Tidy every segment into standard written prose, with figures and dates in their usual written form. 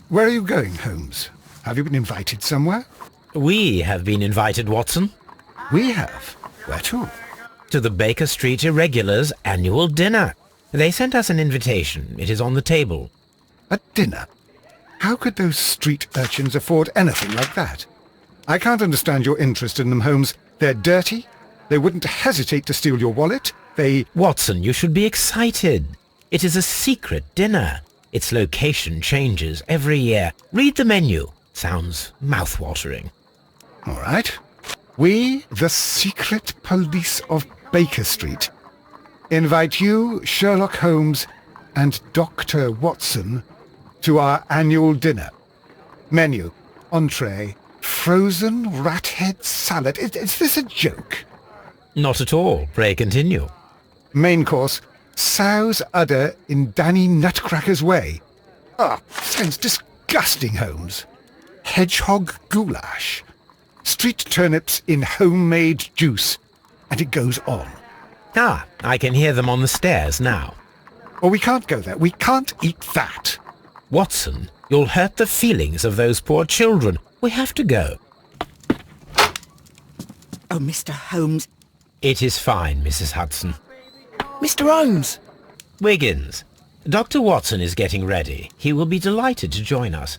Where are you going, Holmes? Have you been invited somewhere? We have been invited, Watson. We have. Where to? To the Baker Street Irregulars' annual dinner. They sent us an invitation. It is on the table. A dinner? How could those street urchins afford anything like that? I can't understand your interest in them, Holmes. They're dirty. They wouldn't hesitate to steal your wallet. Watson, you should be excited. It is a secret dinner. Its location changes every year. Read the menu. Sounds mouth-watering. All right. We, the secret police of Baker Street, invite you, Sherlock Holmes, and Dr. Watson to our annual dinner. Menu, entree, frozen rat-head salad. Is this a joke? Not at all. Pray continue. Main course, sow's udder in Danny Nutcracker's way. Sounds disgusting, Holmes. Hedgehog goulash. Street turnips in homemade juice. And it goes on. I can hear them on the stairs now. Oh, we can't go there. We can't eat that. Watson, you'll hurt the feelings of those poor children. We have to go. Oh, Mr. Holmes. It is fine, Mrs. Hudson. Mr. Holmes! Wiggins, Dr. Watson is getting ready. He will be delighted to join us.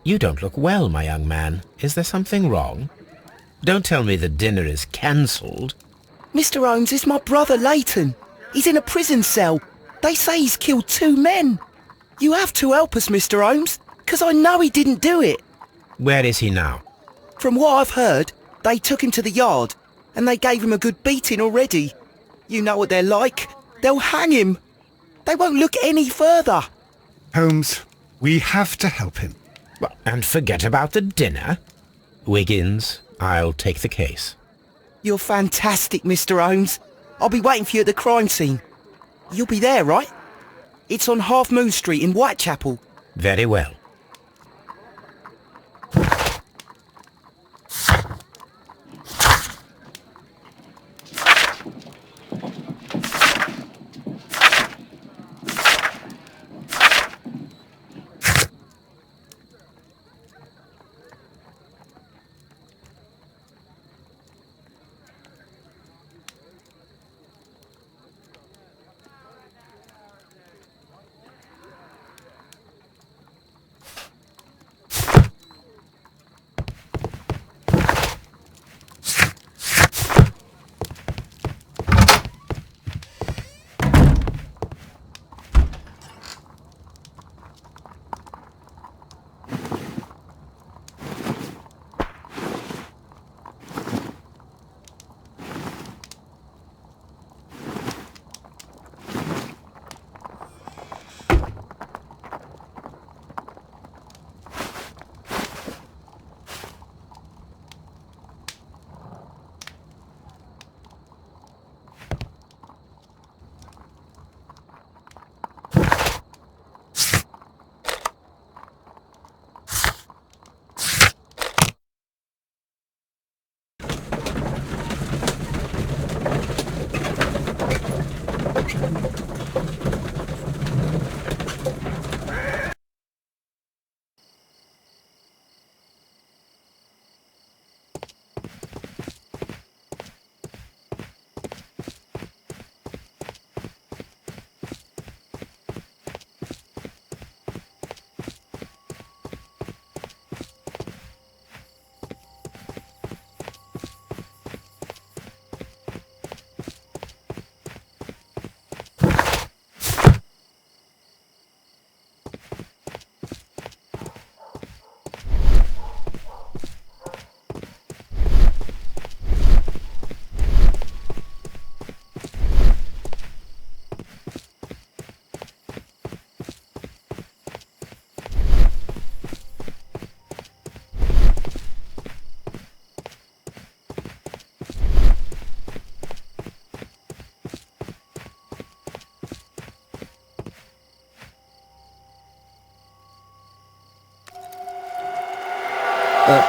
You don't look well, my young man. Is there something wrong? Don't tell me the dinner is cancelled. Mr. Holmes is my brother Leighton. He's in a prison cell. They say he's killed 2 men. You have to help us, Mr. Holmes, 'cause I know he didn't do it. Where is he now? From what I've heard, they took him to the yard, and they gave him a good beating already. You know what they're like. They'll hang him. They won't look any further. Holmes, we have to help him. And forget about the dinner? Wiggins, I'll take the case. You're fantastic, Mr. Holmes. I'll be waiting for you at the crime scene. You'll be there, right? It's on Half Moon Street in Whitechapel. Very well.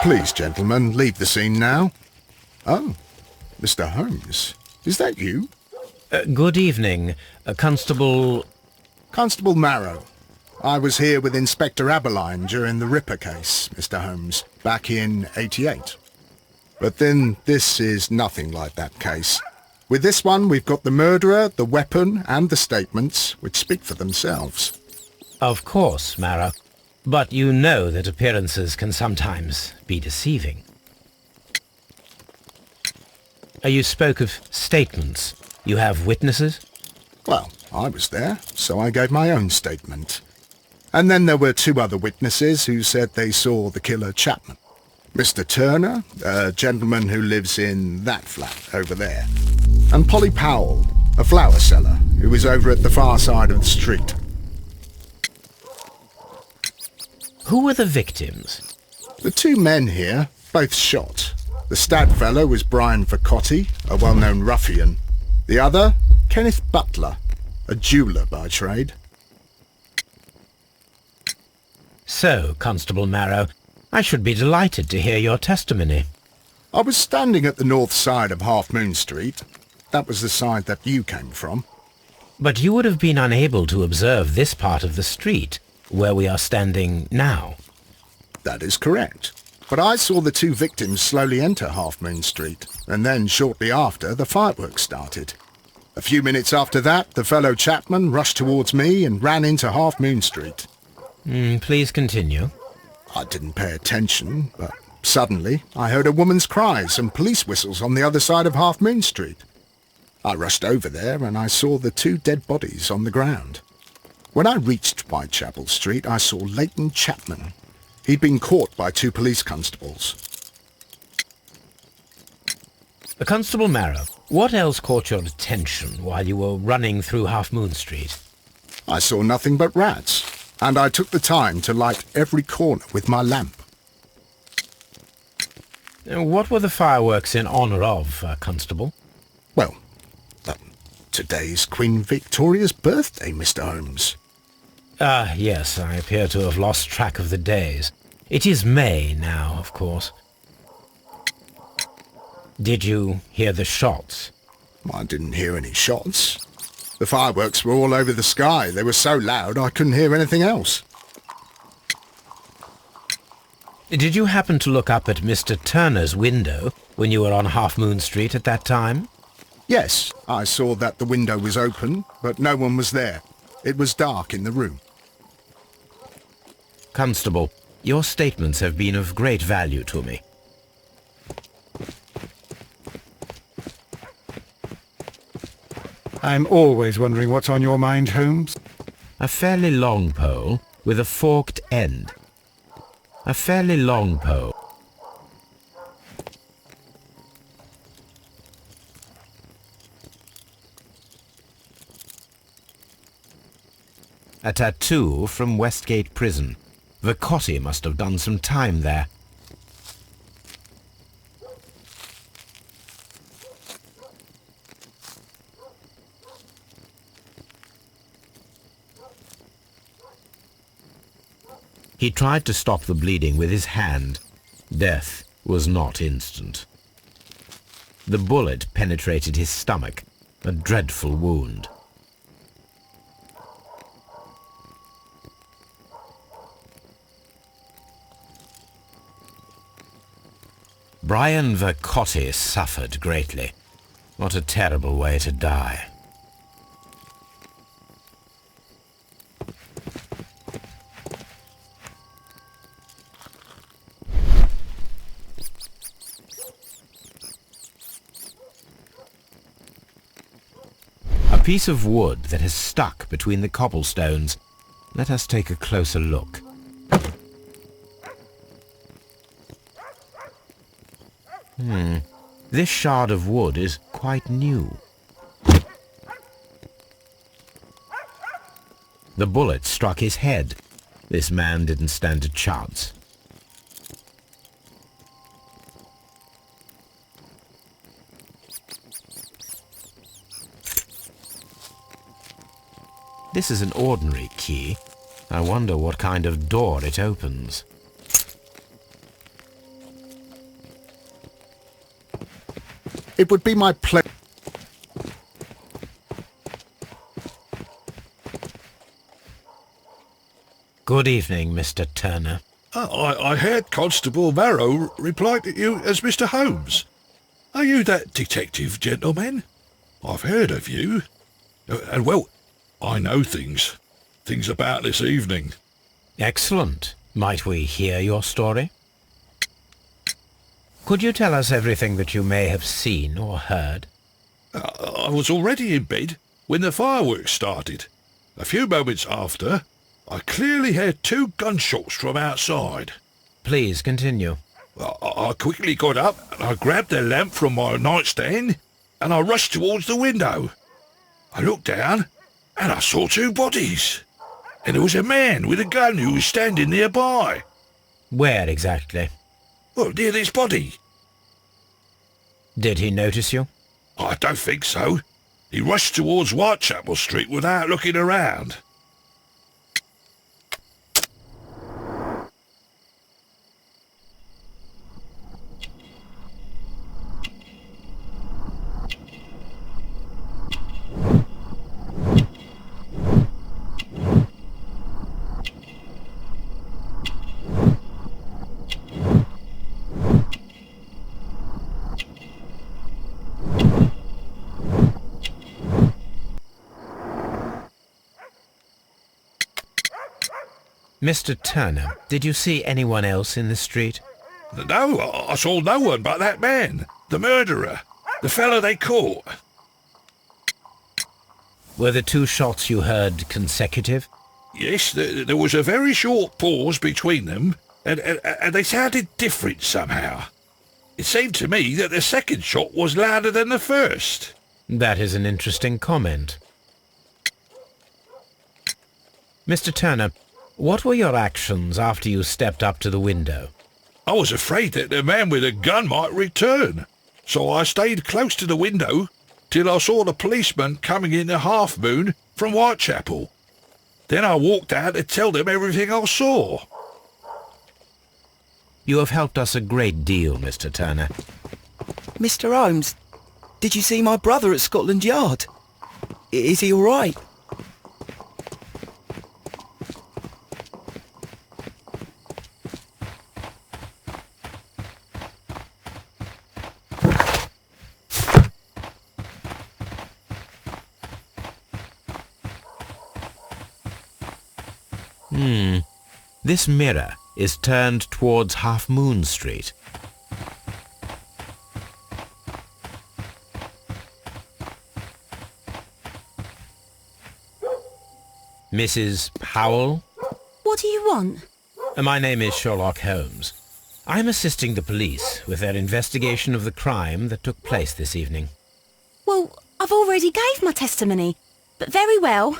Please, gentlemen, leave the scene now. Oh, Mr. Holmes, is that you? Good evening, Constable... Constable Marrow. I was here with Inspector Aberline during the Ripper case, Mr. Holmes, back in '88. But then this is nothing like that case. With this one, we've got the murderer, the weapon, and the statements, which speak for themselves. Of course, Marrow. But you know that appearances can sometimes be deceiving. You spoke of statements. You have witnesses? Well, I was there, so I gave my own statement. And then there were two other witnesses who said they saw the killer Chapman. Mr. Turner, a gentleman who lives in that flat over there. And Polly Powell, a flower seller, who is over at the far side of the street. Who were the victims? The two men here, both shot. The stab fellow was Brian Vercotti, a well-known ruffian. The other, Kenneth Butler, a jeweller by trade. So, Constable Marrow, I should be delighted to hear your testimony. I was standing at the north side of Half Moon Street. That was the side that you came from. But you would have been unable to observe this part of the street, where we are standing now. That is correct. But I saw the two victims slowly enter Half Moon Street, and then shortly after, the fireworks started. A few minutes after that, the fellow Chapman rushed towards me and ran into Half Moon Street. Please continue. I didn't pay attention, but suddenly I heard a woman's cries and police whistles on the other side of Half Moon Street. I rushed over there and I saw the two dead bodies on the ground. When I reached Whitechapel Street, I saw Leighton Chapman. He'd been caught by two police constables. Constable Marrow, what else caught your attention while you were running through Half Moon Street? I saw nothing but rats, and I took the time to light every corner with my lamp. What were the fireworks in honour of, Constable? Well, today's Queen Victoria's birthday, Mr. Holmes. Ah, yes, I appear to have lost track of the days. It is May now, of course. Did you hear the shots? I didn't hear any shots. The fireworks were all over the sky. They were so loud I couldn't hear anything else. Did you happen to look up at Mr. Turner's window when you were on Half Moon Street at that time? Yes, I saw that the window was open, but no one was there. It was dark in the room. Constable, your statements have been of great value to me. I'm always wondering what's on your mind, Holmes. A fairly long pole with a forked end. A fairly long pole. A tattoo from Westgate Prison. Vercotti must have done some time there. He tried to stop the bleeding with his hand. Death was not instant. The bullet penetrated his stomach, a dreadful wound. Brian Vercotti suffered greatly. What a terrible way to die. A piece of wood that has stuck between the cobblestones. Let us take a closer look. This shard of wood is quite new. The bullet struck his head. This man didn't stand a chance. This is an ordinary key. I wonder what kind of door it opens. It would be my pleasure. Good evening, Mr. Turner. I heard Constable Marrow reply to you as Mr. Holmes. Are you that detective gentleman? I've heard of you. And, well, I know things about this evening. Excellent. Might we hear your story? Could you tell us everything that you may have seen or heard? I was already in bed when the fireworks started. A few moments after, I clearly heard 2 gunshots from outside. Please continue. I quickly got up and I grabbed the lamp from my nightstand and I rushed towards the window. I looked down and I saw 2 bodies. And there was a man with a gun who was standing nearby. Where exactly? Well, near this body. Did he notice you? I don't think so. He rushed towards Whitechapel Street without looking around. Mr. Turner, did you see anyone else in the street? No, I saw no one but that man, the murderer, the fellow they caught. Were the 2 shots you heard consecutive? Yes, there was a very short pause between them, and they sounded different somehow. It seemed to me that the second shot was louder than the first. That is an interesting comment. Mr. Turner, what were your actions after you stepped up to the window? I was afraid that the man with a gun might return, so I stayed close to the window till I saw the policeman coming in the Half Moon from Whitechapel. Then I walked out to tell them everything I saw. You have helped us a great deal, Mr. Turner. Mr. Holmes, did you see my brother at Scotland Yard? Is he all right? This mirror is turned towards Half Moon Street. Mrs. Powell? What do you want? My name is Sherlock Holmes. I'm assisting the police with their investigation of the crime that took place this evening. Well, I've already gave my testimony, but very well.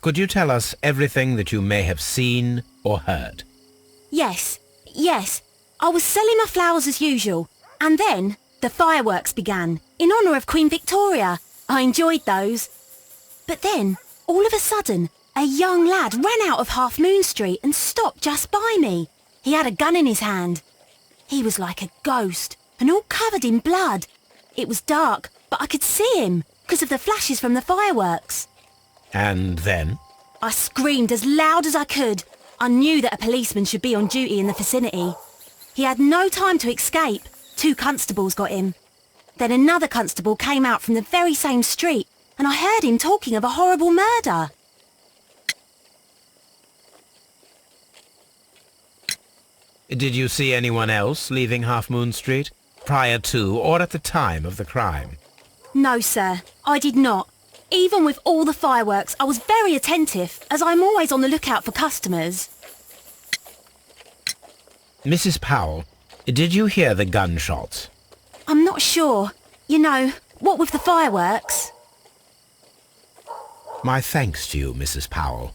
Could you tell us everything that you may have seen or heard? Yes. I was selling my flowers as usual, and then the fireworks began, in honour of Queen Victoria. I enjoyed those. But then, all of a sudden, a young lad ran out of Half Moon Street and stopped just by me. He had a gun in his hand. He was like a ghost, and all covered in blood. It was dark, but I could see him, because of the flashes from the fireworks. And then? I screamed as loud as I could. I knew that a policeman should be on duty in the vicinity. He had no time to escape. 2 constables got him. Then another constable came out from the very same street, and I heard him talking of a horrible murder. Did you see anyone else leaving Half Moon Street, prior to or at the time of the crime? No, sir, I did not. Even with all the fireworks, I was very attentive, as I'm always on the lookout for customers. Mrs. Powell, did you hear the gunshots? I'm not sure. You know, what with the fireworks? My thanks to you, Mrs. Powell.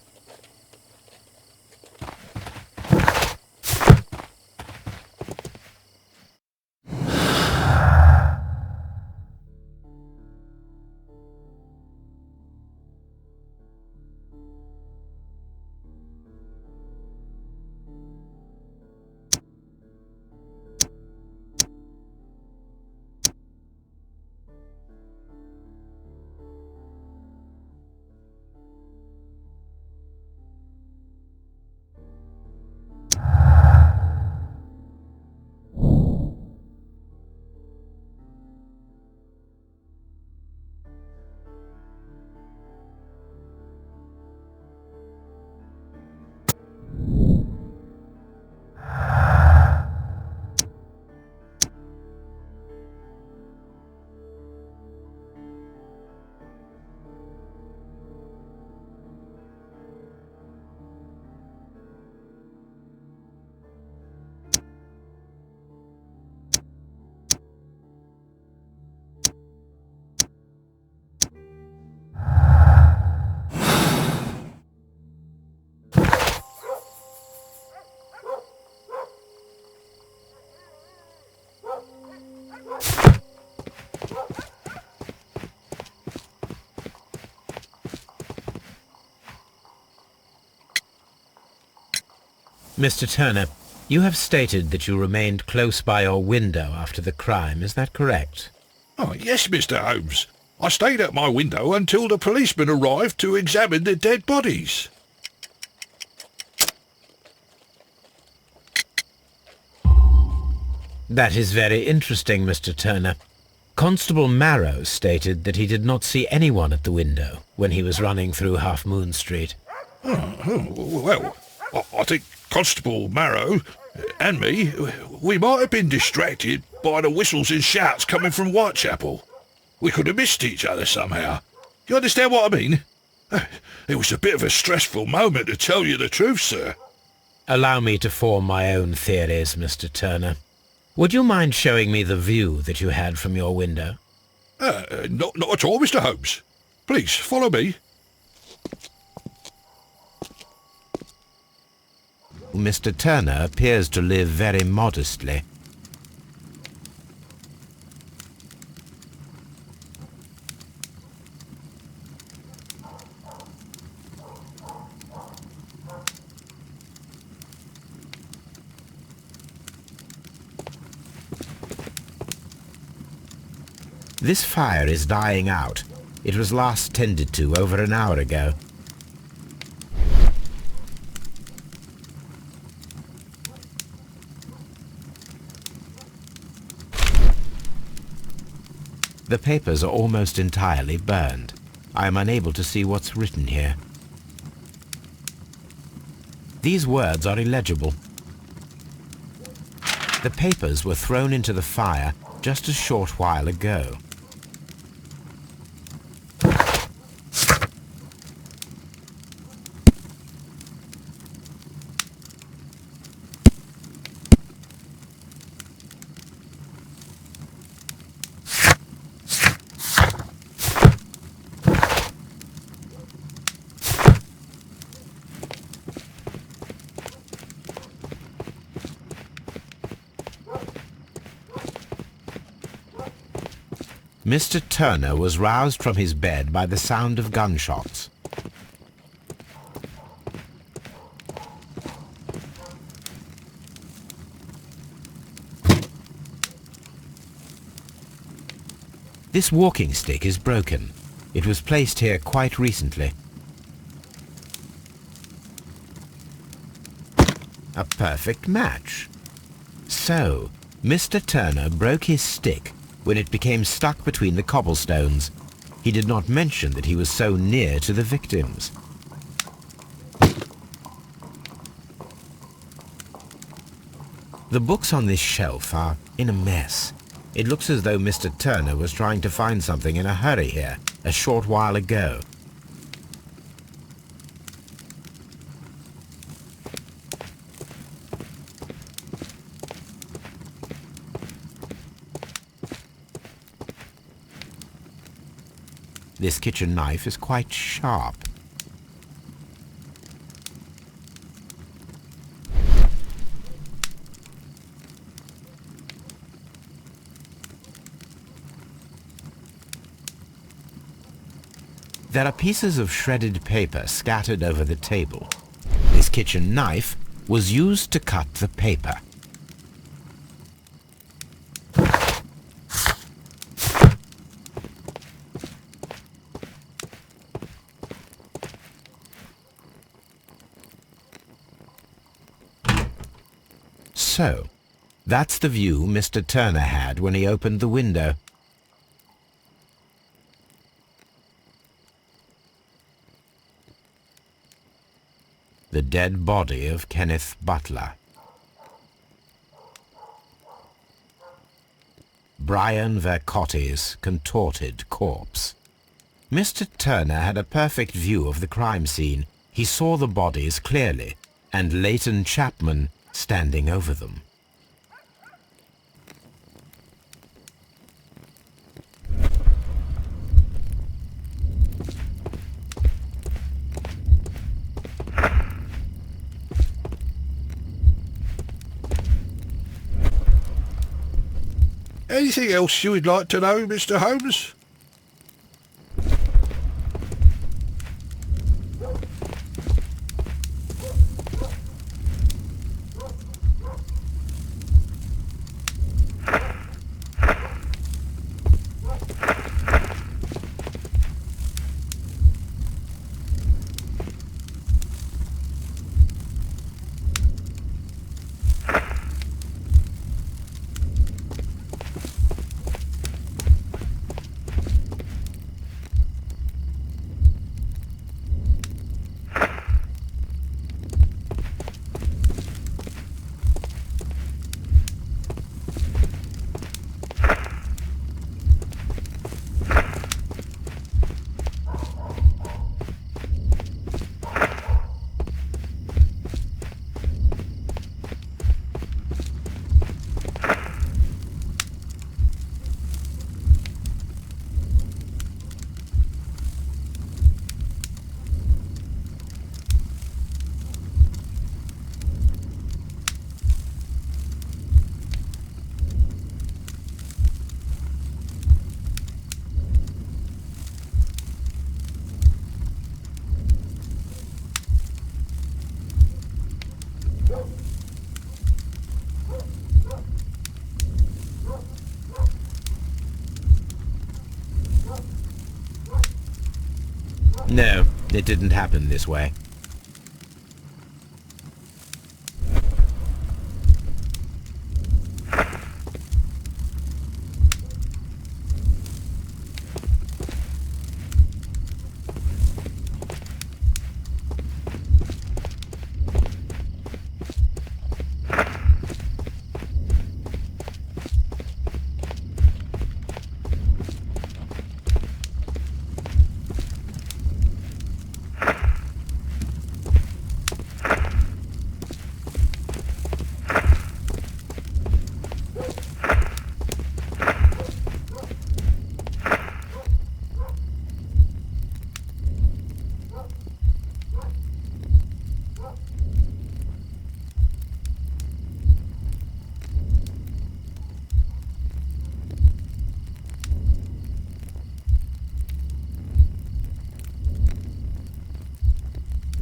Mr. Turner, you have stated that you remained close by your window after the crime, is that correct? Oh, yes, Mr. Holmes. I stayed at my window until the policeman arrived to examine the dead bodies. That is very interesting, Mr. Turner. Constable Marrow stated that he did not see anyone at the window when he was running through Half Moon Street. Well, I think Constable Marrow and me, we might have been distracted by the whistles and shouts coming from Whitechapel. We could have missed each other somehow. You understand what I mean? It was a bit of a stressful moment, to tell you the truth, sir. Allow me to form my own theories, Mr. Turner. Would you mind showing me the view that you had from your window? Not at all, Mr. Holmes. Please, follow me. Mr. Turner appears to live very modestly. This fire is dying out. It was last tended to over an hour ago. The papers are almost entirely burned. I am unable to see what's written here. These words are illegible. The papers were thrown into the fire just a short while ago. Mr. Turner was roused from his bed by the sound of gunshots. This walking stick is broken. It was placed here quite recently. A perfect match. So, Mr. Turner broke his stick when it became stuck between the cobblestones. He did not mention that he was so near to the victims. The books on this shelf are in a mess. It looks as though Mr. Turner was trying to find something in a hurry here a short while ago. This kitchen knife is quite sharp. There are pieces of shredded paper scattered over the table. This kitchen knife was used to cut the paper. So, that's the view Mr. Turner had when he opened the window. The dead body of Kenneth Butler. Brian Vercotti's contorted corpse. Mr. Turner had a perfect view of the crime scene. He saw the bodies clearly, and Leighton Chapman standing over them. Anything else you would like to know, Mr. Holmes? No, it didn't happen this way.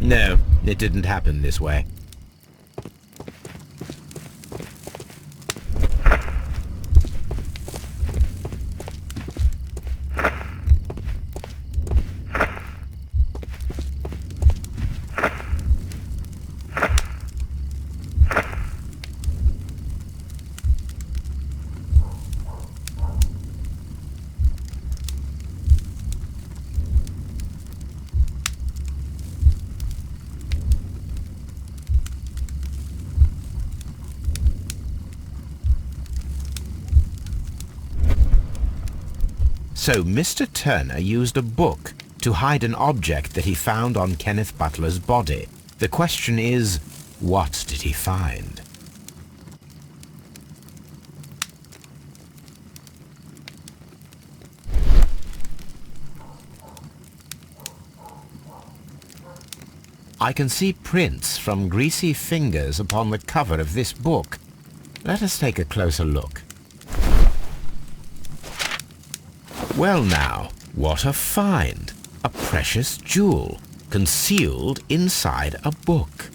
No, it didn't happen this way. So Mr. Turner used a book to hide an object that he found on Kenneth Butler's body. The question is, what did he find? I can see prints from greasy fingers upon the cover of this book. Let us take a closer look. Well now, what a find! A precious jewel, concealed inside a book.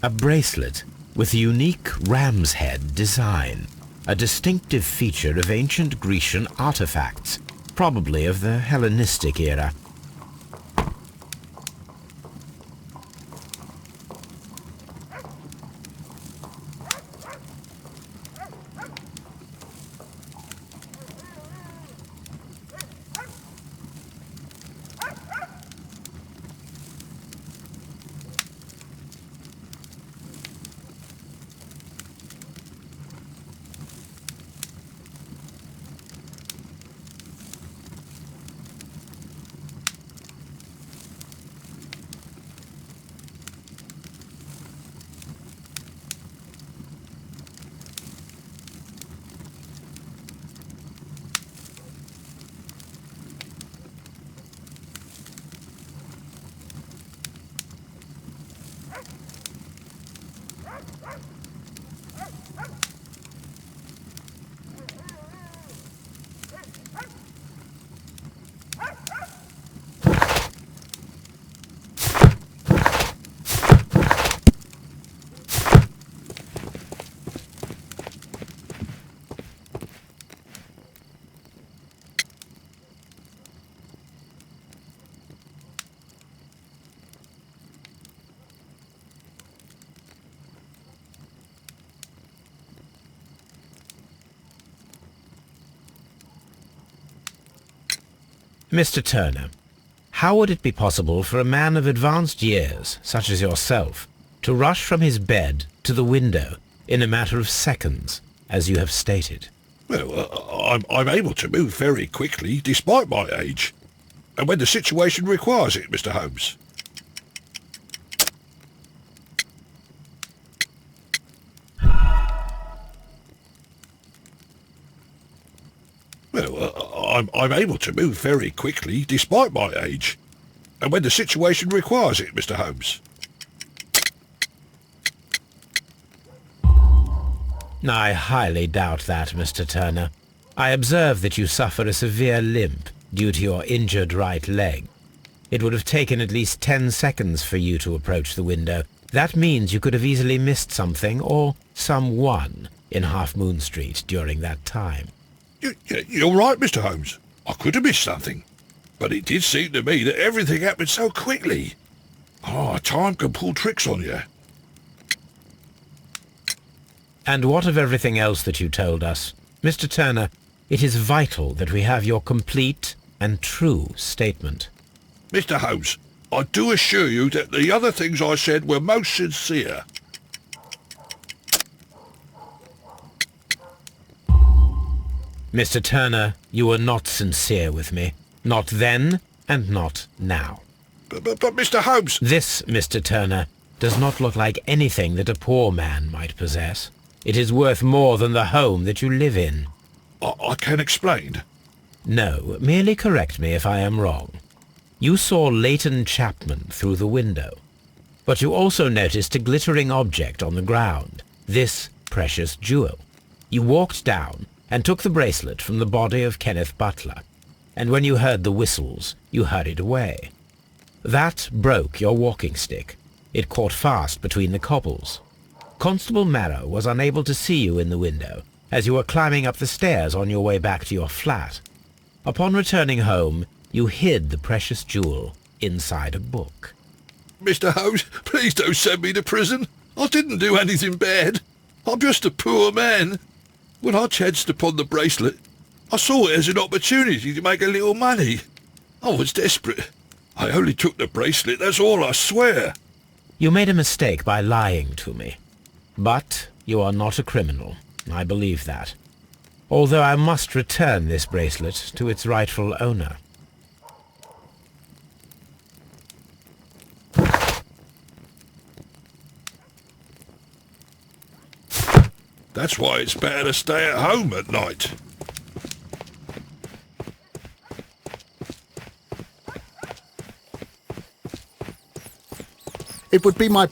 A bracelet with a unique ram's head design, a distinctive feature of ancient Grecian artifacts, probably of the Hellenistic era. Mr. Turner, how would it be possible for a man of advanced years, such as yourself, to rush from his bed to the window in a matter of seconds, as you have stated? Well, I'm able to move very quickly, despite my age, and when the situation requires it, Mr. Holmes. Well, I'm able to move very quickly, despite my age, and when the situation requires it, Mr. Holmes. I highly doubt that, Mr. Turner. I observe that you suffer a severe limp due to your injured right leg. It would have taken at least 10 seconds for you to approach the window. That means you could have easily missed something or someone in Half Moon Street during that time. You're right, Mr. Holmes. I could have missed something, but it did seem to me that everything happened so quickly. Time can pull tricks on you. And what of everything else that you told us? Mr. Turner, it is vital that we have your complete and true statement. Mr. Holmes, I do assure you that the other things I said were most sincere. Mr. Turner, you were not sincere with me. Not then, and not now. But Mr. Holmes... This, Mr. Turner, does not look like anything that a poor man might possess. It is worth more than the home that you live in. I can explain. No, merely correct me if I am wrong. You saw Leighton Chapman through the window, but you also noticed a glittering object on the ground, this precious jewel. You walked down and took the bracelet from the body of Kenneth Butler, and when you heard the whistles, you hurried away. That broke your walking stick. It caught fast between the cobbles. Constable Marrow was unable to see you in the window as you were climbing up the stairs on your way back to your flat. Upon returning home, you hid the precious jewel inside a book. Mr. Holmes, please don't send me to prison. I didn't do anything bad. I'm just a poor man. When I chanced upon the bracelet, I saw it as an opportunity to make a little money. I was desperate. I only took the bracelet, that's all, I swear. You made a mistake by lying to me. But you are not a criminal. I believe that. Although I must return this bracelet to its rightful owner. That's why it's better to stay at home at night. It would be my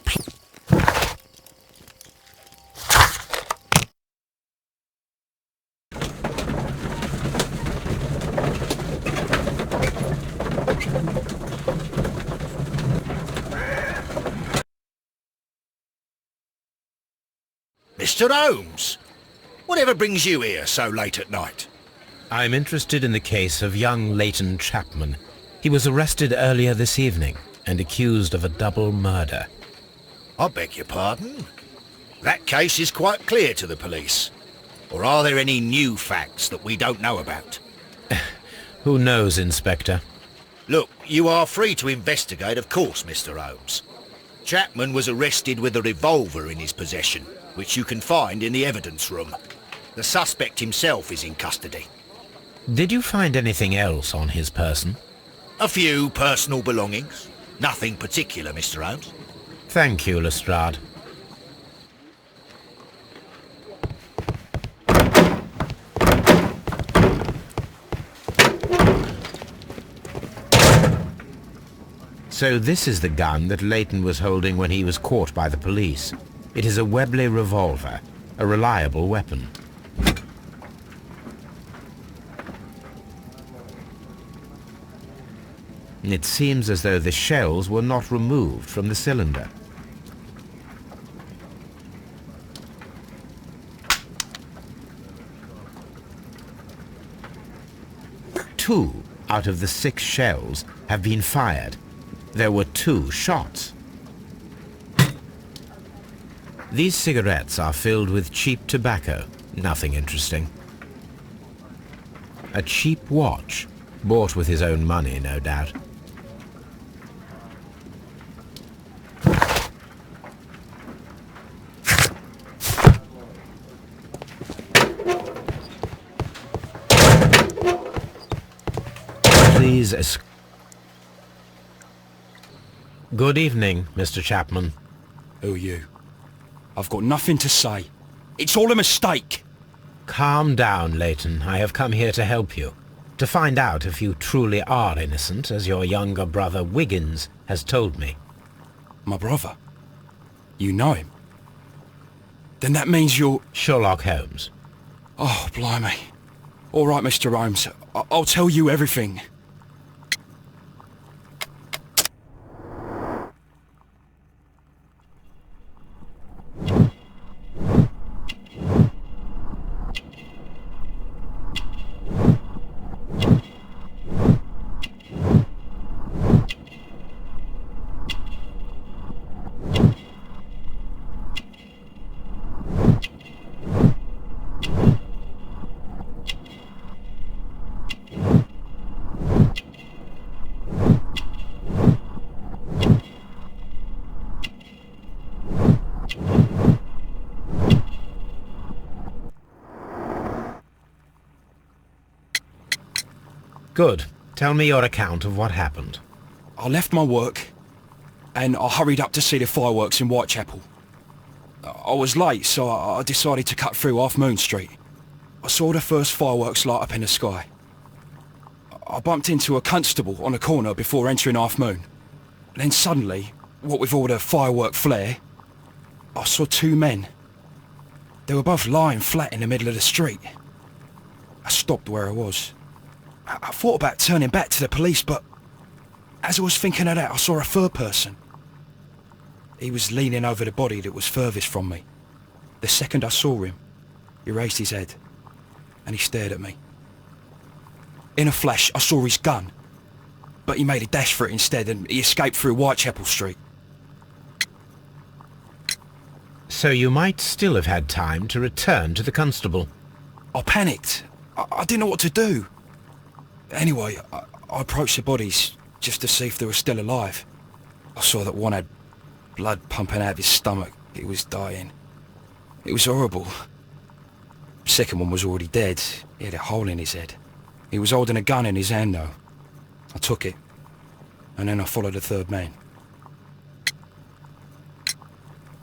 Mr. Holmes, whatever brings you here so late at night? I'm interested in the case of young Leighton Chapman. He was arrested earlier this evening and accused of a double murder. I beg your pardon? That case is quite clear to the police. Or are there any new facts that we don't know about? Who knows, Inspector? Look, you are free to investigate, of course, Mr. Holmes. Chapman was arrested with a revolver in his possession, which you can find in the evidence room. The suspect himself is in custody. Did you find anything else on his person? A few personal belongings. Nothing particular, Mr. Holmes. Thank you, Lestrade. So this is the gun that Leighton was holding when he was caught by the police. It is a Webley revolver, a reliable weapon. It seems as though the shells were not removed from the cylinder. Two out of the 6 shells have been fired. There were 2 shots. These cigarettes are filled with cheap tobacco. Nothing interesting. A cheap watch, bought with his own money, no doubt. Please Good evening, Mr. Chapman. Who are you? I've got nothing to say. It's all a mistake. Calm down, Leighton. I have come here to help you. To find out if you truly are innocent, as your younger brother Wiggins has told me. My brother? You know him? Then that means you're... Sherlock Holmes. Oh, blimey. All right, Mr. Holmes. I'll tell you everything. Good. Tell me your account of what happened. I left my work and I hurried up to see the fireworks in Whitechapel. I was late, so I decided to cut through Half Moon Street. I saw the first fireworks light up in the sky. I bumped into a constable on a corner before entering Half Moon. Then suddenly, what with all the firework flare, I saw two men. They were both lying flat in the middle of the street. I stopped where I was. I thought about turning back to the police, but as I was thinking of that, I saw a third person. He was leaning over the body that was furthest from me. The second I saw him, he raised his head and he stared at me. In a flash, I saw his gun, but he made a dash for it instead and he escaped through Whitechapel Street. So you might still have had time to return to the constable. I panicked. I didn't know what to do. Anyway, I approached the bodies just to see if they were still alive. I saw that one had blood pumping out of his stomach. He was dying. It was horrible. The second one was already dead. He had a hole in his head. He was holding a gun in his hand though. I took it, and then I followed the third man.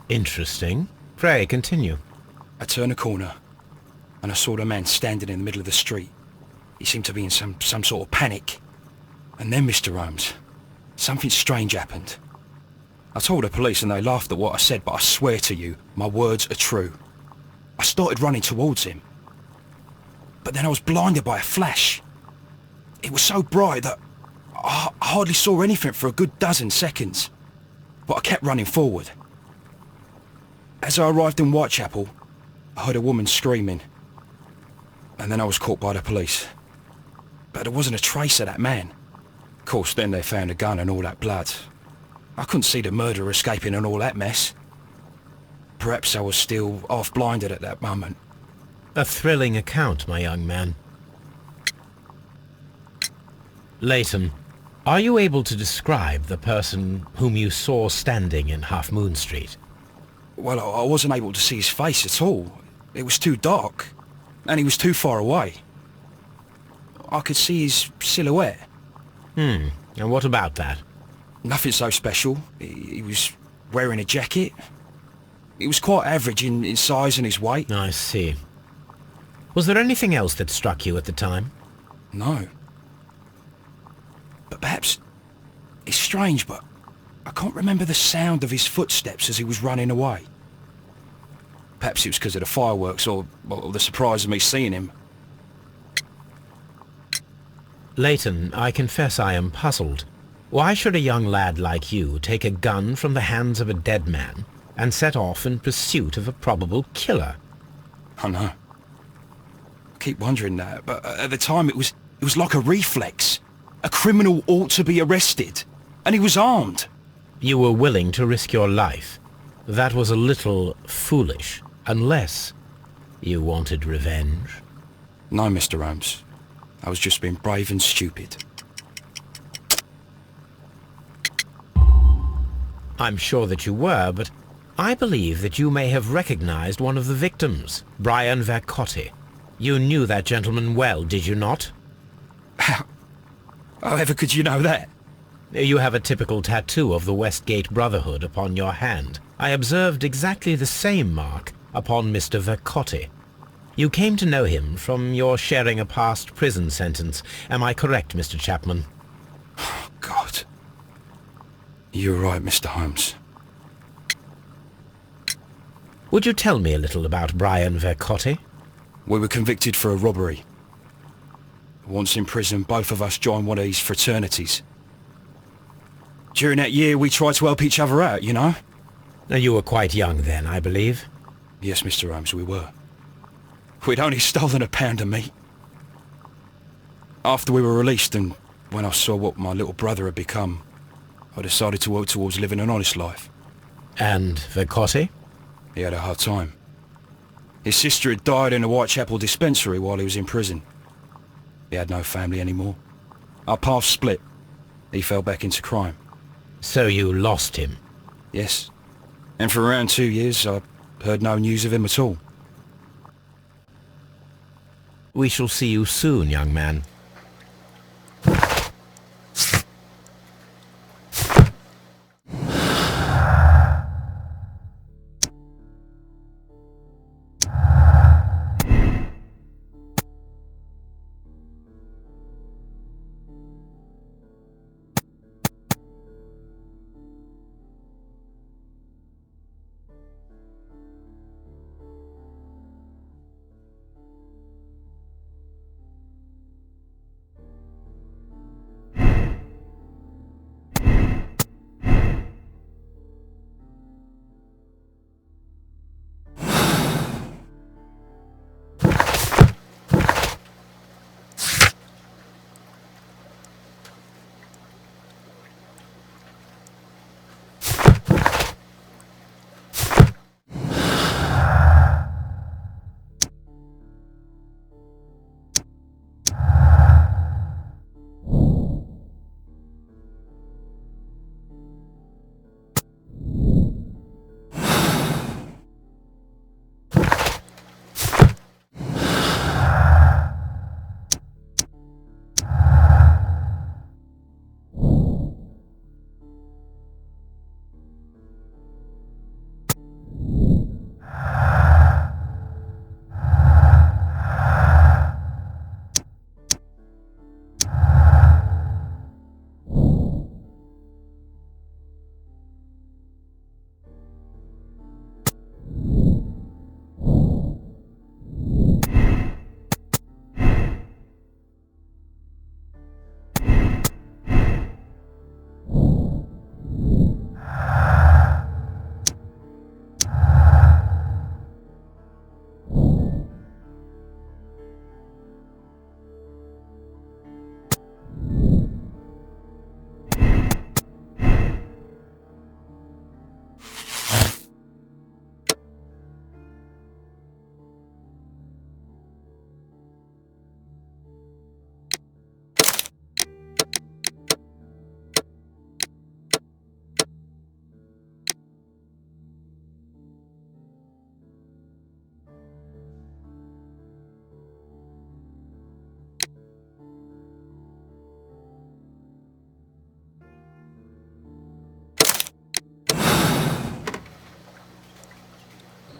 Interesting. Pray, continue. I turned a corner, and I saw the man standing in the middle of the street. He seemed to be in some sort of panic. And then, Mr. Holmes, something strange happened. I told the police and they laughed at what I said, but I swear to you, my words are true. I started running towards him. But then I was blinded by a flash. It was so bright that I hardly saw anything for a good dozen seconds. But I kept running forward. As I arrived in Whitechapel, I heard a woman screaming. And then I was caught by the police. But there wasn't a trace of that man. Of course, then they found a gun and all that blood. I couldn't see the murderer escaping and all that mess. Perhaps I was still half-blinded at that moment. A thrilling account, my young man. Leighton, are you able to describe the person whom you saw standing in Half Moon Street? Well, I wasn't able to see his face at all. It was too dark, and he was too far away. I could see his silhouette. And what about that? Nothing so special. He was wearing a jacket. He was quite average in size and his weight. I see. Was there anything else that struck you at the time? No. But perhaps... It's strange, but I can't remember the sound of his footsteps as he was running away. Perhaps it was because of the fireworks or the surprise of me seeing him. Leighton, I confess I am puzzled. Why should a young lad like you take a gun from the hands of a dead man and set off in pursuit of a probable killer? I know. I keep wondering that, but at the time it was like a reflex. A criminal ought to be arrested, and he was armed. You were willing to risk your life. That was a little foolish, unless you wanted revenge. No, Mr. Holmes. I was just being brave and stupid. I'm sure that you were, but I believe that you may have recognized one of the victims, Brian Vercotti. You knew that gentleman well, did you not? However could you know that? You have a typical tattoo of the Westgate Brotherhood upon your hand. I observed exactly the same mark upon Mr. Vercotti. You came to know him from your sharing a past prison sentence. Am I correct, Mr. Chapman? Oh, God. You're right, Mr. Holmes. Would you tell me a little about Brian Vercotti? We were convicted for a robbery. Once in prison, both of us joined one of these fraternities. During that year, we tried to help each other out, you know? You were quite young then, I believe. Yes, Mr. Holmes, we were. We'd only stolen a pound of meat. After we were released and when I saw what my little brother had become, I decided to work towards living an honest life. And Vercotti? He had a hard time. His sister had died in a Whitechapel dispensary while he was in prison. He had no family anymore. Our paths split. He fell back into crime. So you lost him? Yes. And for around 2 years, I heard no news of him at all. We shall see you soon, young man.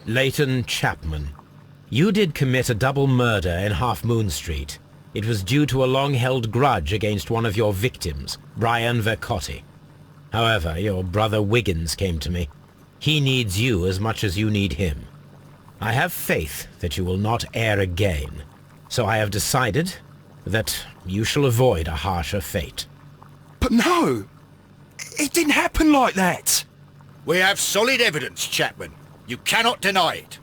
Leighton Chapman, you did commit a double murder in Half Moon Street. It was due to a long-held grudge against one of your victims, Brian Vercotti. However, your brother Wiggins came to me. He needs you as much as you need him. I have faith that you will not err again, so I have decided that you shall avoid a harsher fate. But no! It didn't happen like that! We have solid evidence, Chapman. You cannot deny it.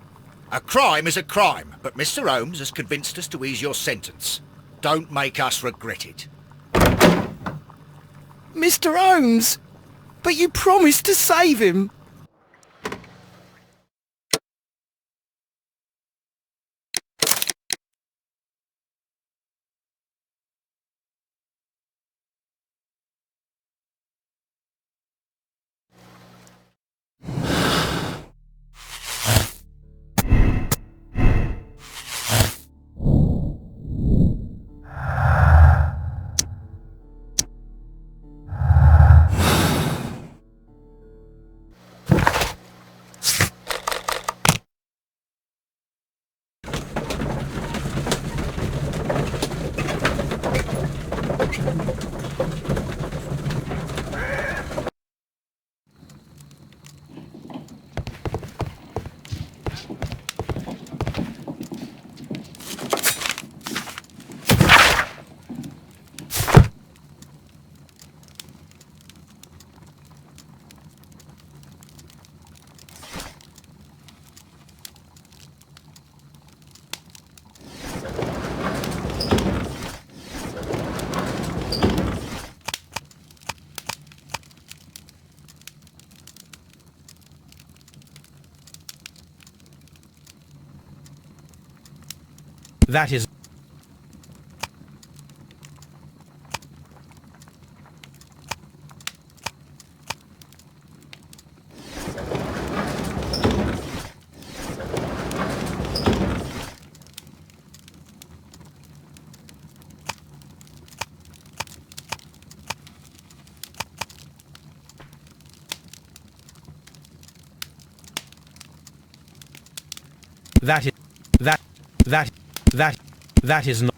A crime is a crime, but Mr. Holmes has convinced us to ease your sentence. Don't make us regret it. Mr. Holmes! But you promised to save him! That is... That is not...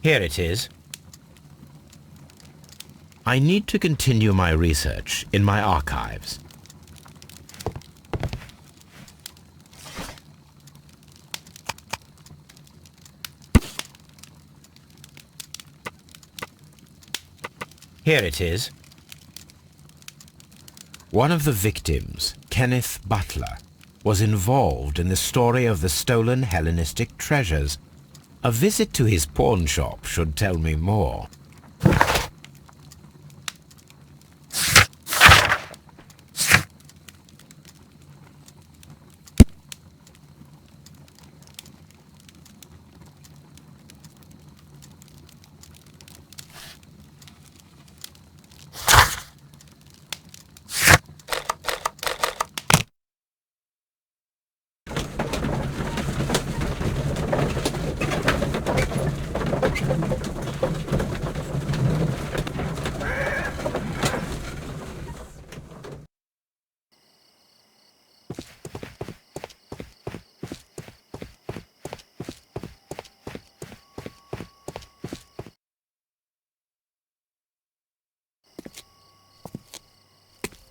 Here it is. I need to continue my research in my archives. Here it is. One of the victims, Kenneth Butler, was involved in the story of the stolen Hellenistic treasures. A visit to his pawn shop should tell me more.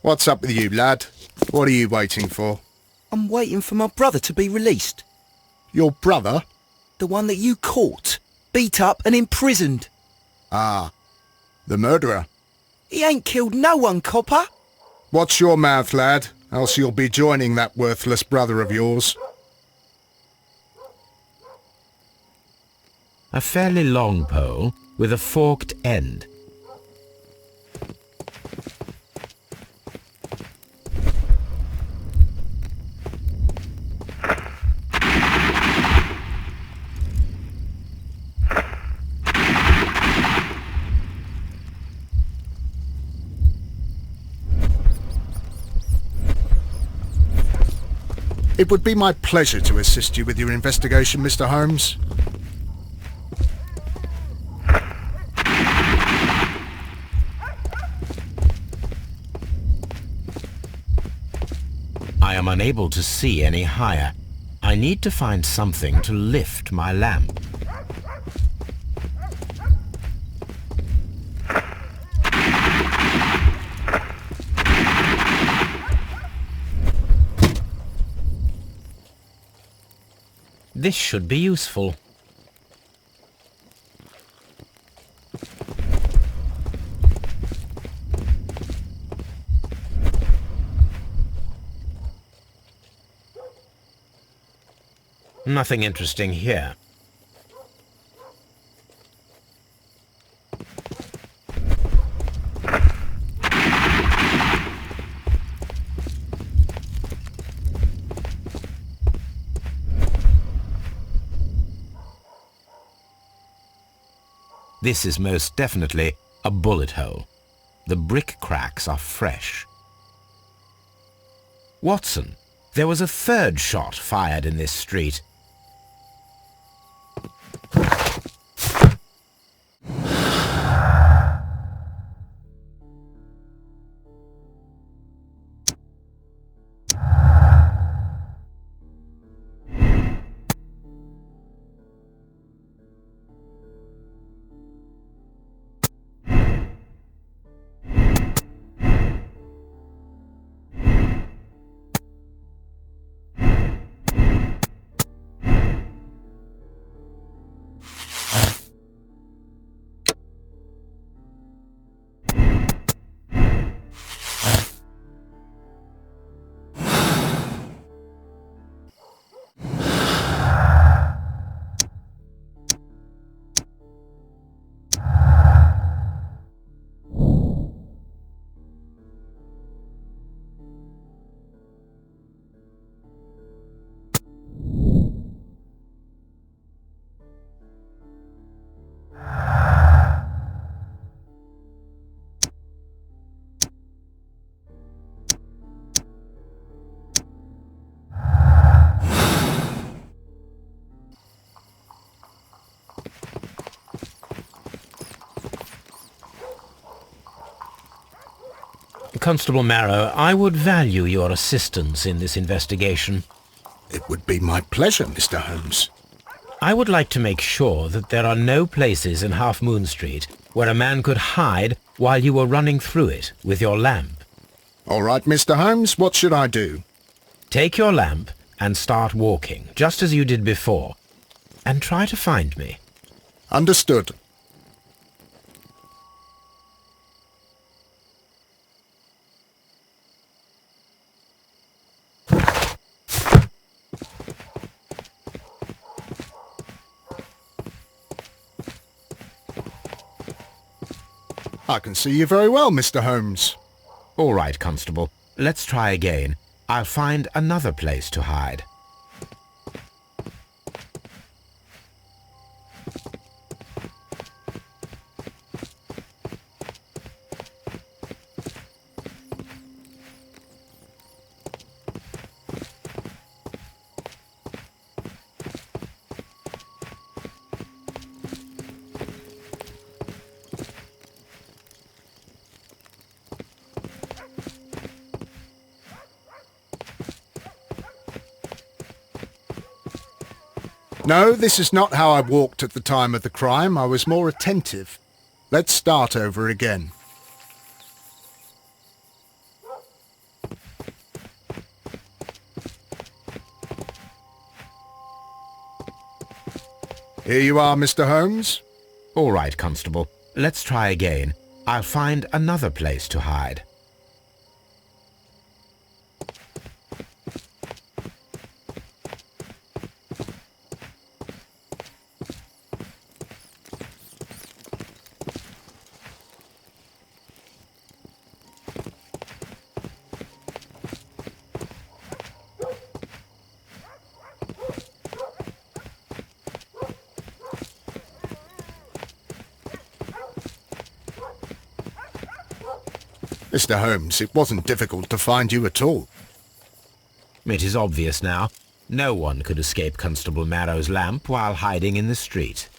What's up with you, lad? What are you waiting for? I'm waiting for my brother to be released. Your brother? The one that you caught, beat up and imprisoned. Ah, the murderer. He ain't killed no one, copper. Watch your mouth, lad, else you'll be joining that worthless brother of yours. A fairly long pole with a forked end. It would be my pleasure to assist you with your investigation, Mr. Holmes. I am unable to see any higher. I need to find something to lift my lamp. This should be useful. Nothing interesting here. This is most definitely a bullet hole. The brick cracks are fresh. Watson, there was a third shot fired in this street. Constable Marrow, I would value your assistance in this investigation. It would be my pleasure, Mr. Holmes. I would like to make sure that there are no places in Half Moon Street where a man could hide while you were running through it with your lamp. All right, Mr. Holmes, what should I do? Take your lamp and start walking, just as you did before, and try to find me. Understood. I can see you very well, Mr. Holmes. All right, Constable. Let's try again. I'll find another place to hide. No, this is not how I walked at the time of the crime. I was more attentive. Let's start over again. Here you are, Mr. Holmes. All right, Constable. Let's try again. I'll find another place to hide. Mr. Holmes, it wasn't difficult to find you at all. It is obvious now. No one could escape Constable Marrow's lamp while hiding in the street.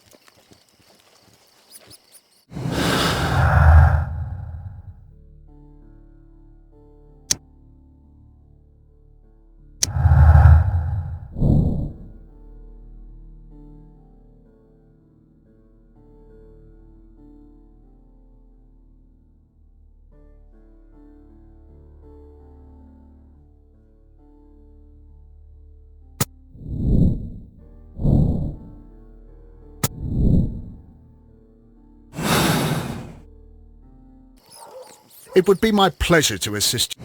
It would be my pleasure to assist you.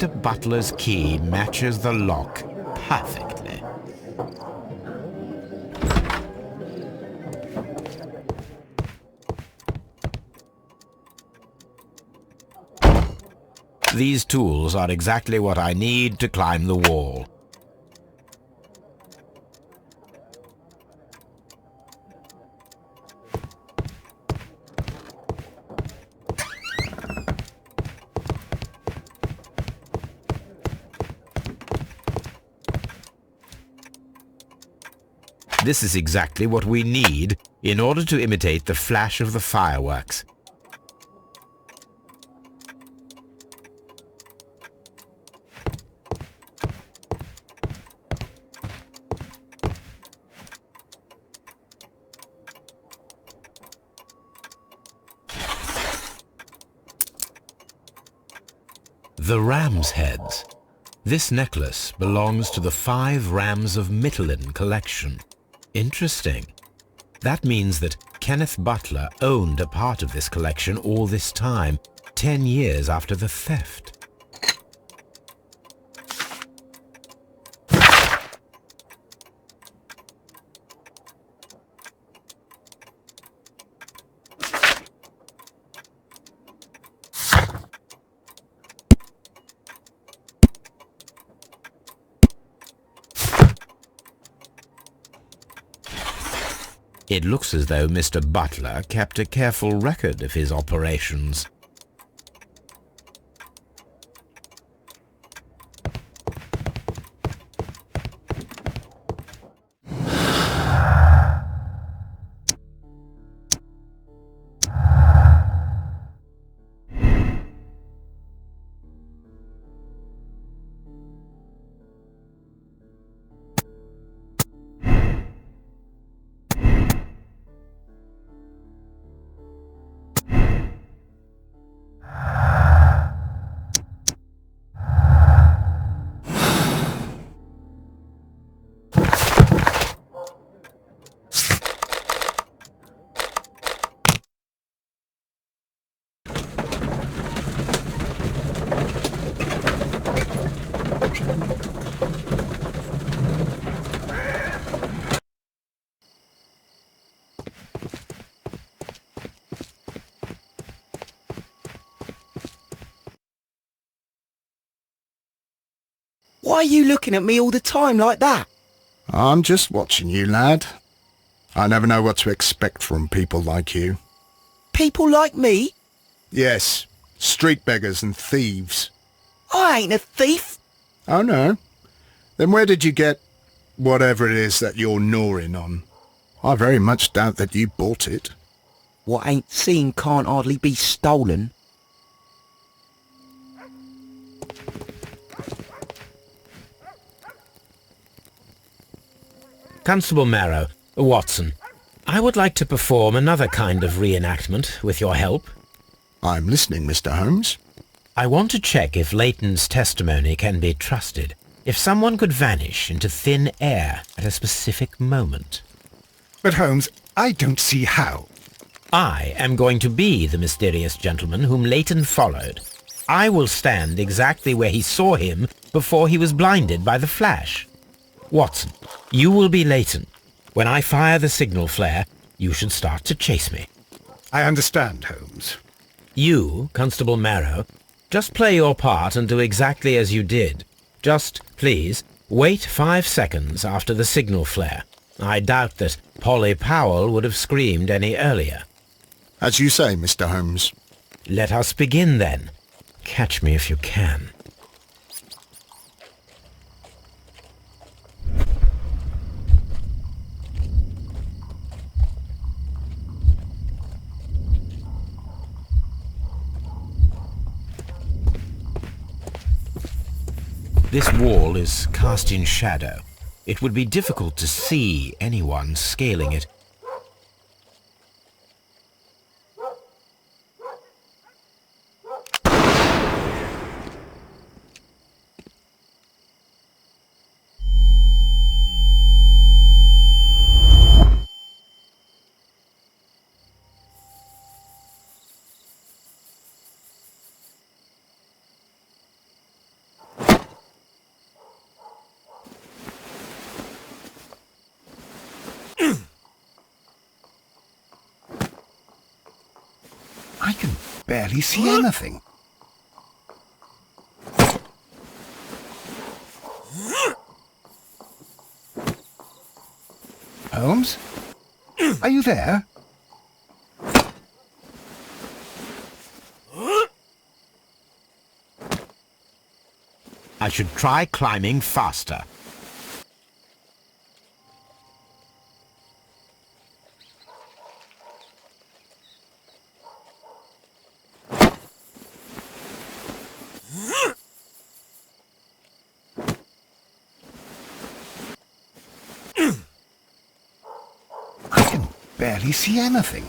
Mr. Butler's key matches the lock perfectly. These tools are exactly what I need to climb the wall. This is exactly what we need in order to imitate the flash of the fireworks. The ram's heads. This necklace belongs to the 5 Rams of Mittelin collection. Interesting. That means that Kenneth Butler owned a part of this collection all this time, 10 years after the theft. It looks as though Mr. Butler kept a careful record of his operations. Why are you looking at me all the time like that? I'm just watching you, lad. I never know what to expect from people like you. People like me? Yes, street beggars and thieves. I ain't a thief. Oh, no? Then where did you get whatever it is that you're gnawing on? I very much doubt that you bought it. What ain't seen can't hardly be stolen. Constable Marrow, Watson, I would like to perform another kind of reenactment with your help. I'm listening, Mr. Holmes. I want to check if Leighton's testimony can be trusted. If someone could vanish into thin air at a specific moment. But Holmes, I don't see how. I am going to be the mysterious gentleman whom Leighton followed. I will stand exactly where he saw him before he was blinded by the flash. Watson, you will be Leighton. When I fire the signal flare, you should start to chase me. I understand, Holmes. You, Constable Marrow, just play your part and do exactly as you did. Just, please, wait 5 seconds after the signal flare. I doubt that Polly Powell would have screamed any earlier. As you say, Mr. Holmes. Let us begin then. Catch me if you can. This wall is cast in shadow. It would be difficult to see anyone scaling it. I can barely see anything. Holmes? Are you there? I should try climbing faster. I can barely see anything.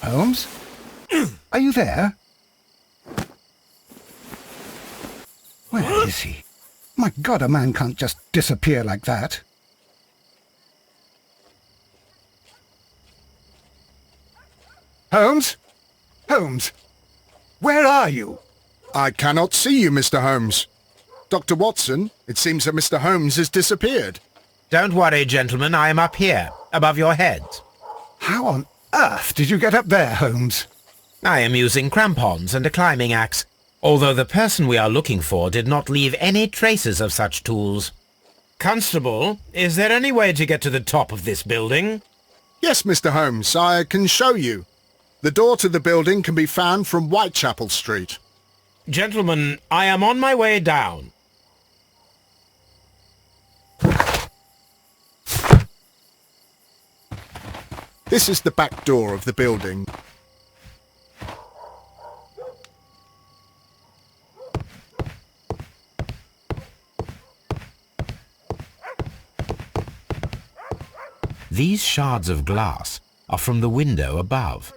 Holmes? Are you there? Where is he? My God, a man can't just disappear like that. Holmes? Holmes? Where are you? I cannot see you, Mr. Holmes. Dr. Watson, it seems that Mr. Holmes has disappeared. Don't worry, gentlemen, I am up here, above your heads. How on earth did you get up there, Holmes? I am using crampons and a climbing axe, although the person we are looking for did not leave any traces of such tools. Constable, is there any way to get to the top of this building? Yes, Mr. Holmes, I can show you. The door to the building can be found from Whitechapel Street. Gentlemen, I am on my way down. This is the back door of the building. These shards of glass are from the window above.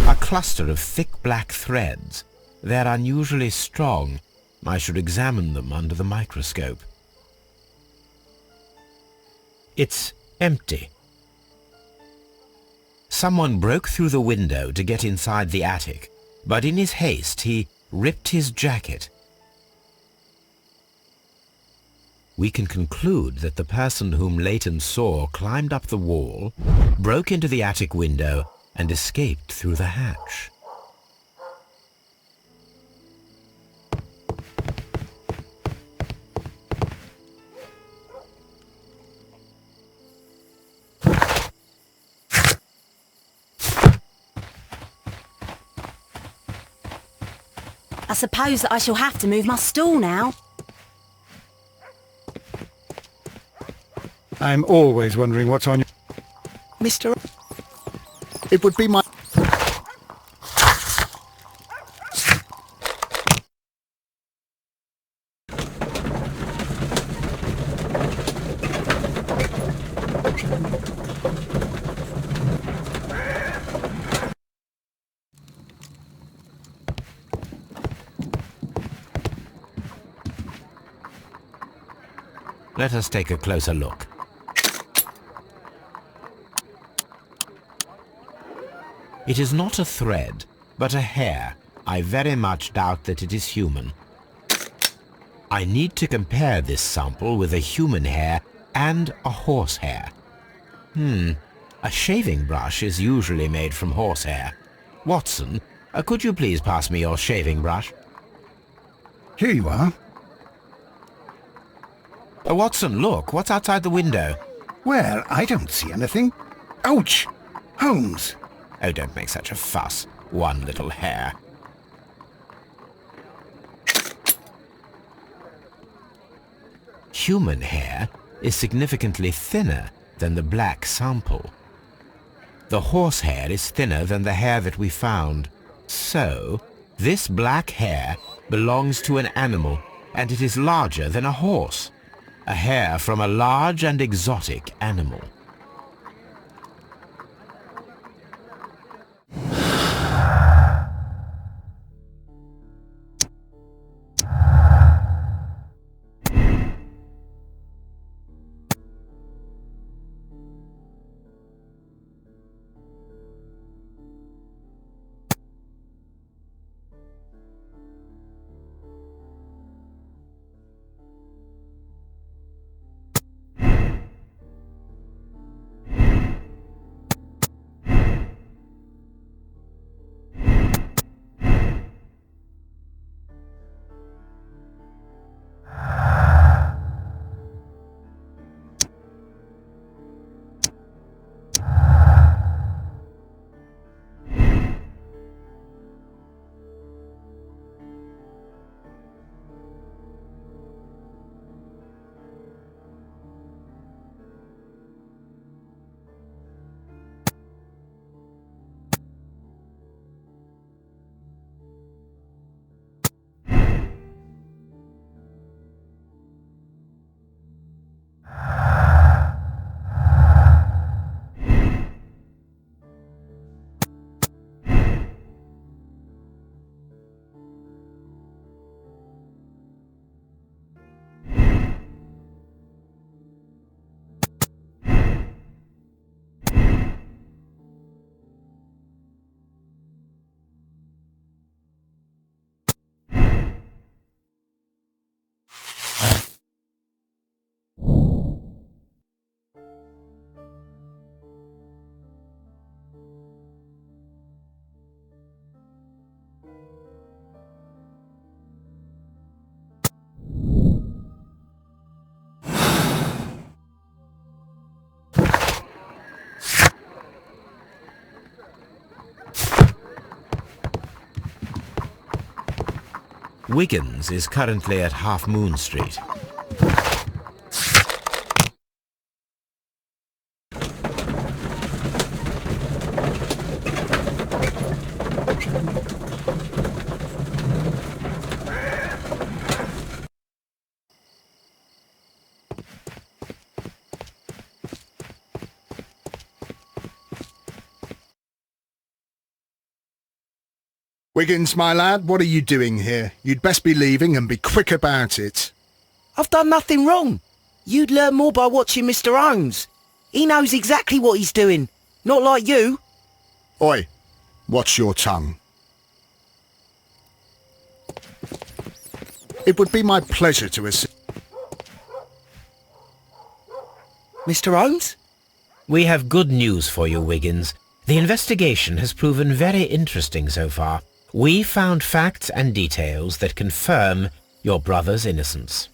A cluster of thick black threads. They're unusually strong. I should examine them under the microscope. It's empty. Someone broke through the window to get inside the attic, but in his haste he ripped his jacket. We can conclude that the person whom Leighton saw climbed up the wall, broke into the attic window, and escaped through the hatch. I suppose that I shall have to move my stool now. I'm always wondering what's on your... Mr. It would be my... Let us take a closer look. It is not a thread, but a hair. I very much doubt that it is human. I need to compare this sample with a human hair and a horse hair. A shaving brush is usually made from horsehair. Watson, could you please pass me your shaving brush? Here you are. Watson, look, what's outside the window? Well, I don't see anything. Ouch! Holmes! Oh, don't make such a fuss. One little hair. Human hair is significantly thinner than the black sample. The horse hair is thinner than the hair that we found. So, this black hair belongs to an animal, and it is larger than a horse. A hair from a large and exotic animal. Wiggins is currently at Half Moon Street. Wiggins, my lad, what are you doing here? You'd best be leaving and be quick about it. I've done nothing wrong. You'd learn more by watching Mr. Holmes. He knows exactly what he's doing. Not like you. Oi, watch your tongue. It would be my pleasure to assist... Mr. Holmes? We have good news for you, Wiggins. The investigation has proven very interesting so far. We found facts and details that confirm your brother's innocence.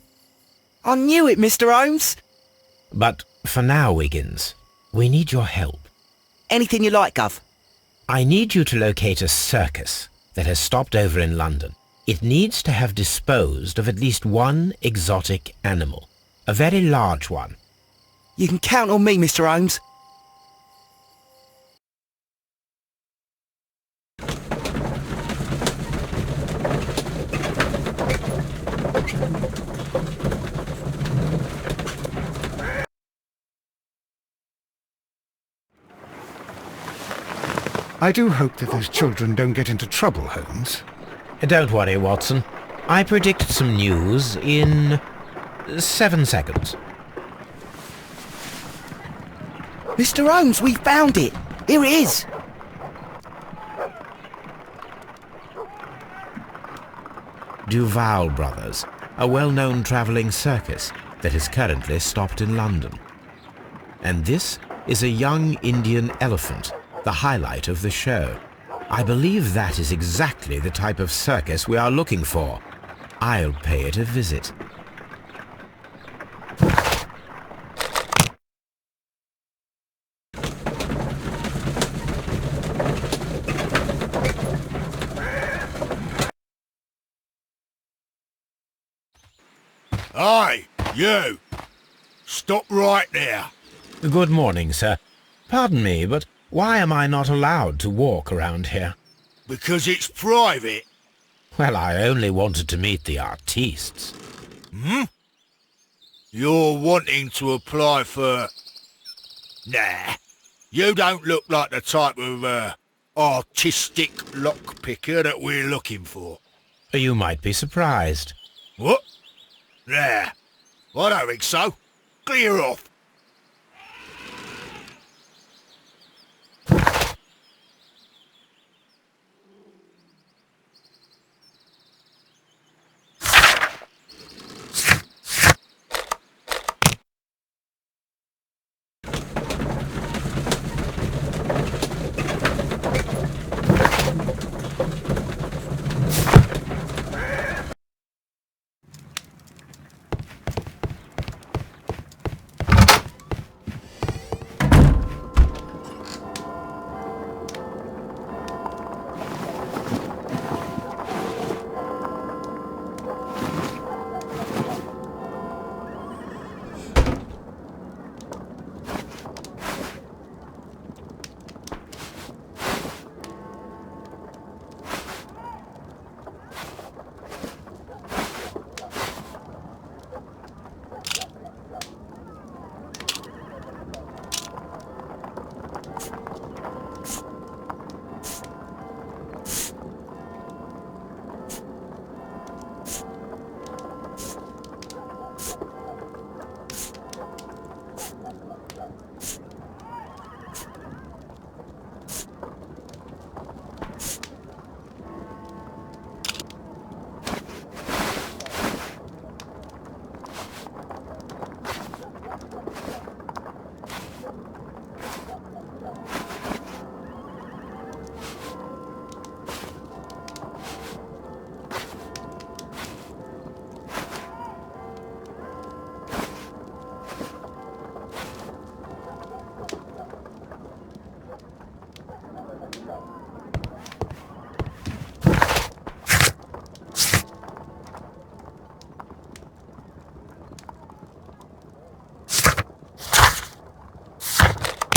I knew it, Mr. Holmes. But for now, Wiggins, we need your help. Anything you like, Gov. I need you to locate a circus that has stopped over in London. It needs to have disposed of at least one exotic animal, a very large one. You can count on me, Mr. Holmes. I do hope that those children don't get into trouble, Holmes. Don't worry, Watson. I predict some news in 7 seconds. Mr. Holmes, we found it. Here it is. Duval Brothers, a well-known travelling circus that is currently stopped in London. And this is a young Indian elephant, the highlight of the show. I believe that is exactly the type of circus we are looking for. I'll pay it a visit. Aye, you! Stop right there. Good morning, sir. Pardon me, but why am I not allowed to walk around here? Because it's private. Well, I only wanted to meet the artistes. Hmm? You're wanting to apply for... Nah, you don't look like the type of, artistic lockpicker that we're looking for. You might be surprised. What? Nah, I don't think so. Clear off.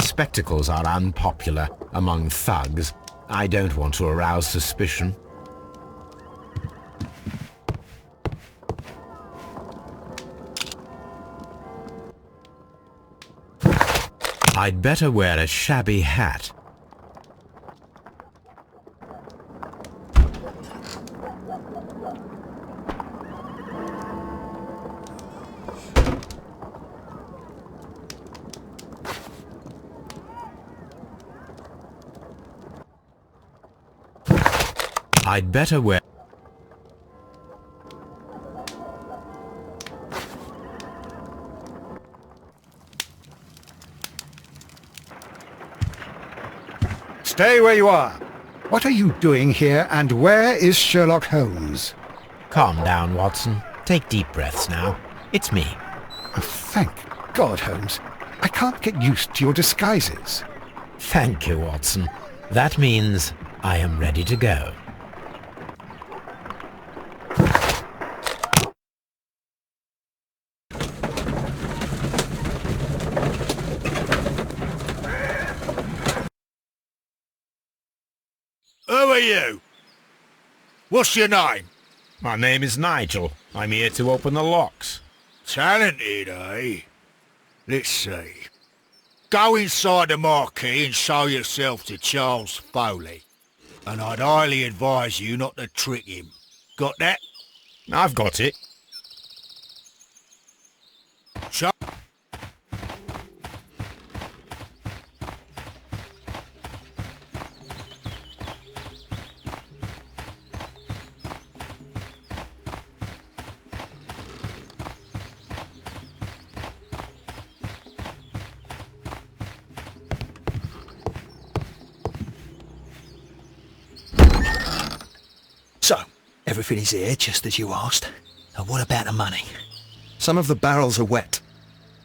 Spectacles are unpopular among thugs. I don't want to arouse suspicion. I'd better wear a shabby hat. I'd better wear... Stay where you are. What are you doing here, and where is Sherlock Holmes? Calm down, Watson. Take deep breaths now. It's me. Oh, thank God, Holmes. I can't get used to your disguises. Thank you, Watson. That means I am ready to go. are you? What's your name? My name is Nigel. I'm here to open the locks. Talented, eh? Let's see. Go inside the marquee and show yourself to Charles Foley. And I'd highly advise you not to trick him. Got that? I've got it. Char- So, everything is here, just as you asked. And what about the money? Some of the barrels are wet.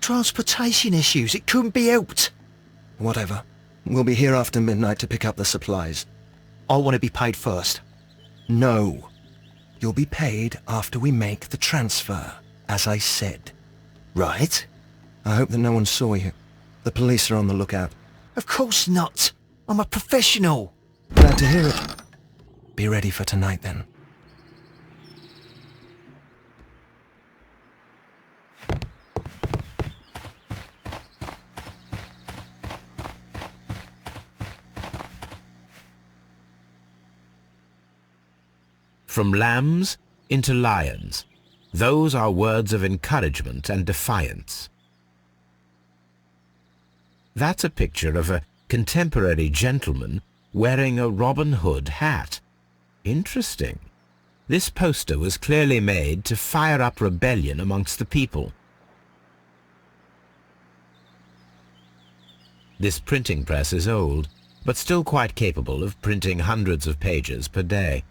Transportation issues, it couldn't be helped. Whatever. We'll be here after midnight to pick up the supplies. I want to be paid first. No. You'll be paid after we make the transfer, as I said. Right? I hope that no one saw you. The police are on the lookout. Of course not. I'm a professional. Glad to hear it. Be ready for tonight, then. From lambs into lions. Those are words of encouragement and defiance. That's a picture of a contemporary gentleman wearing a Robin Hood hat. Interesting. This poster was clearly made to fire up rebellion amongst the people. This printing press is old, but still quite capable of printing hundreds of pages per day.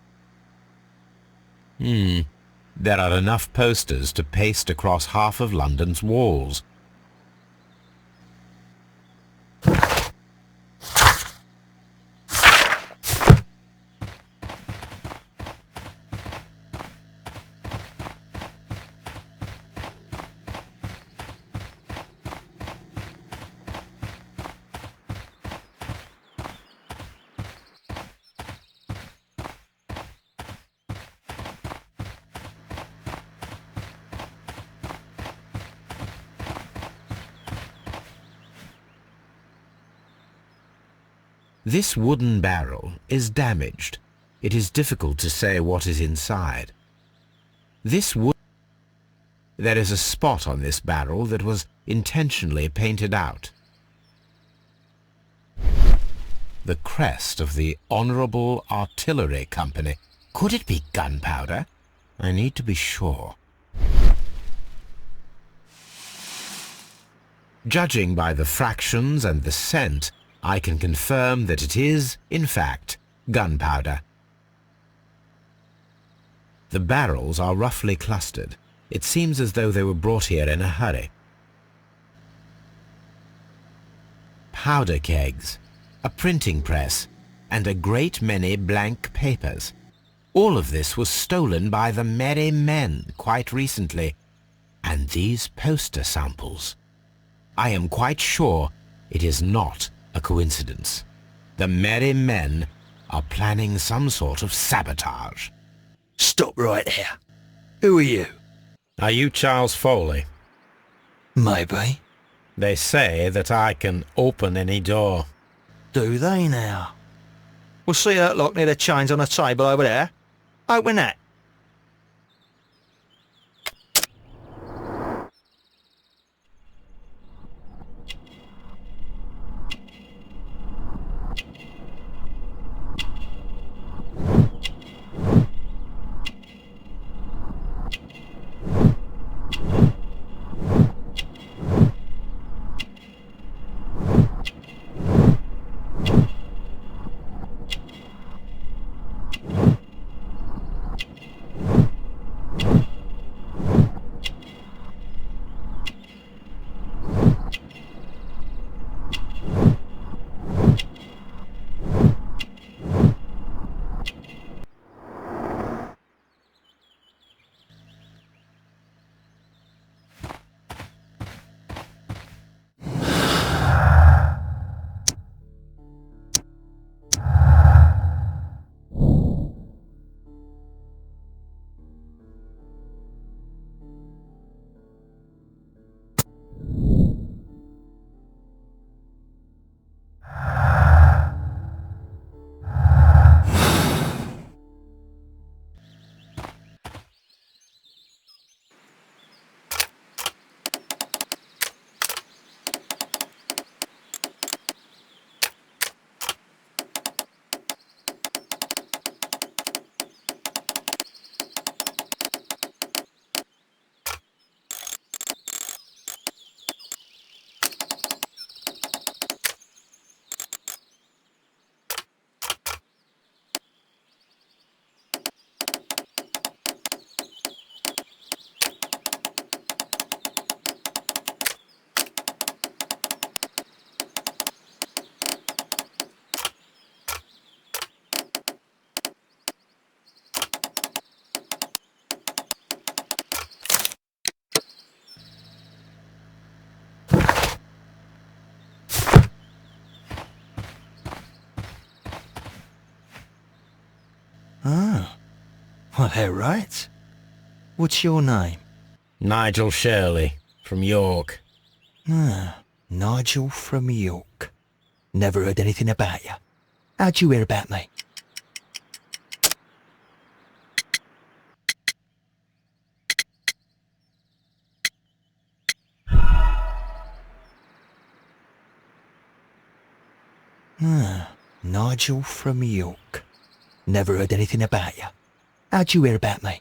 There are enough posters to paste across half of London's walls. This wooden barrel is damaged. It is difficult to say what is inside. There is a spot on this barrel that was intentionally painted out. The crest of the Honourable Artillery Company. Could it be gunpowder? I need to be sure. Judging by the fractions and the scent, I can confirm that it is, in fact, gunpowder. The barrels are roughly clustered. It seems as though they were brought here in a hurry. Powder kegs, a printing press, and a great many blank papers. All of this was stolen by the Merry Men quite recently. And these poster samples. I am quite sure it is not a coincidence. The Merry Men are planning some sort of sabotage. Stop right there. Who are you? Are you Charles Foley? Maybe. They say that I can open any door. Do they now? We'll see that lock near the chains on a table over there. Open that. Oh, well, they're right. What's your name? Nigel Shirley, from York. Ah, Nigel from York. Never heard anything about you. How'd you hear about me? Ah, Nigel from York. Never heard anything about you. How'd you hear about me?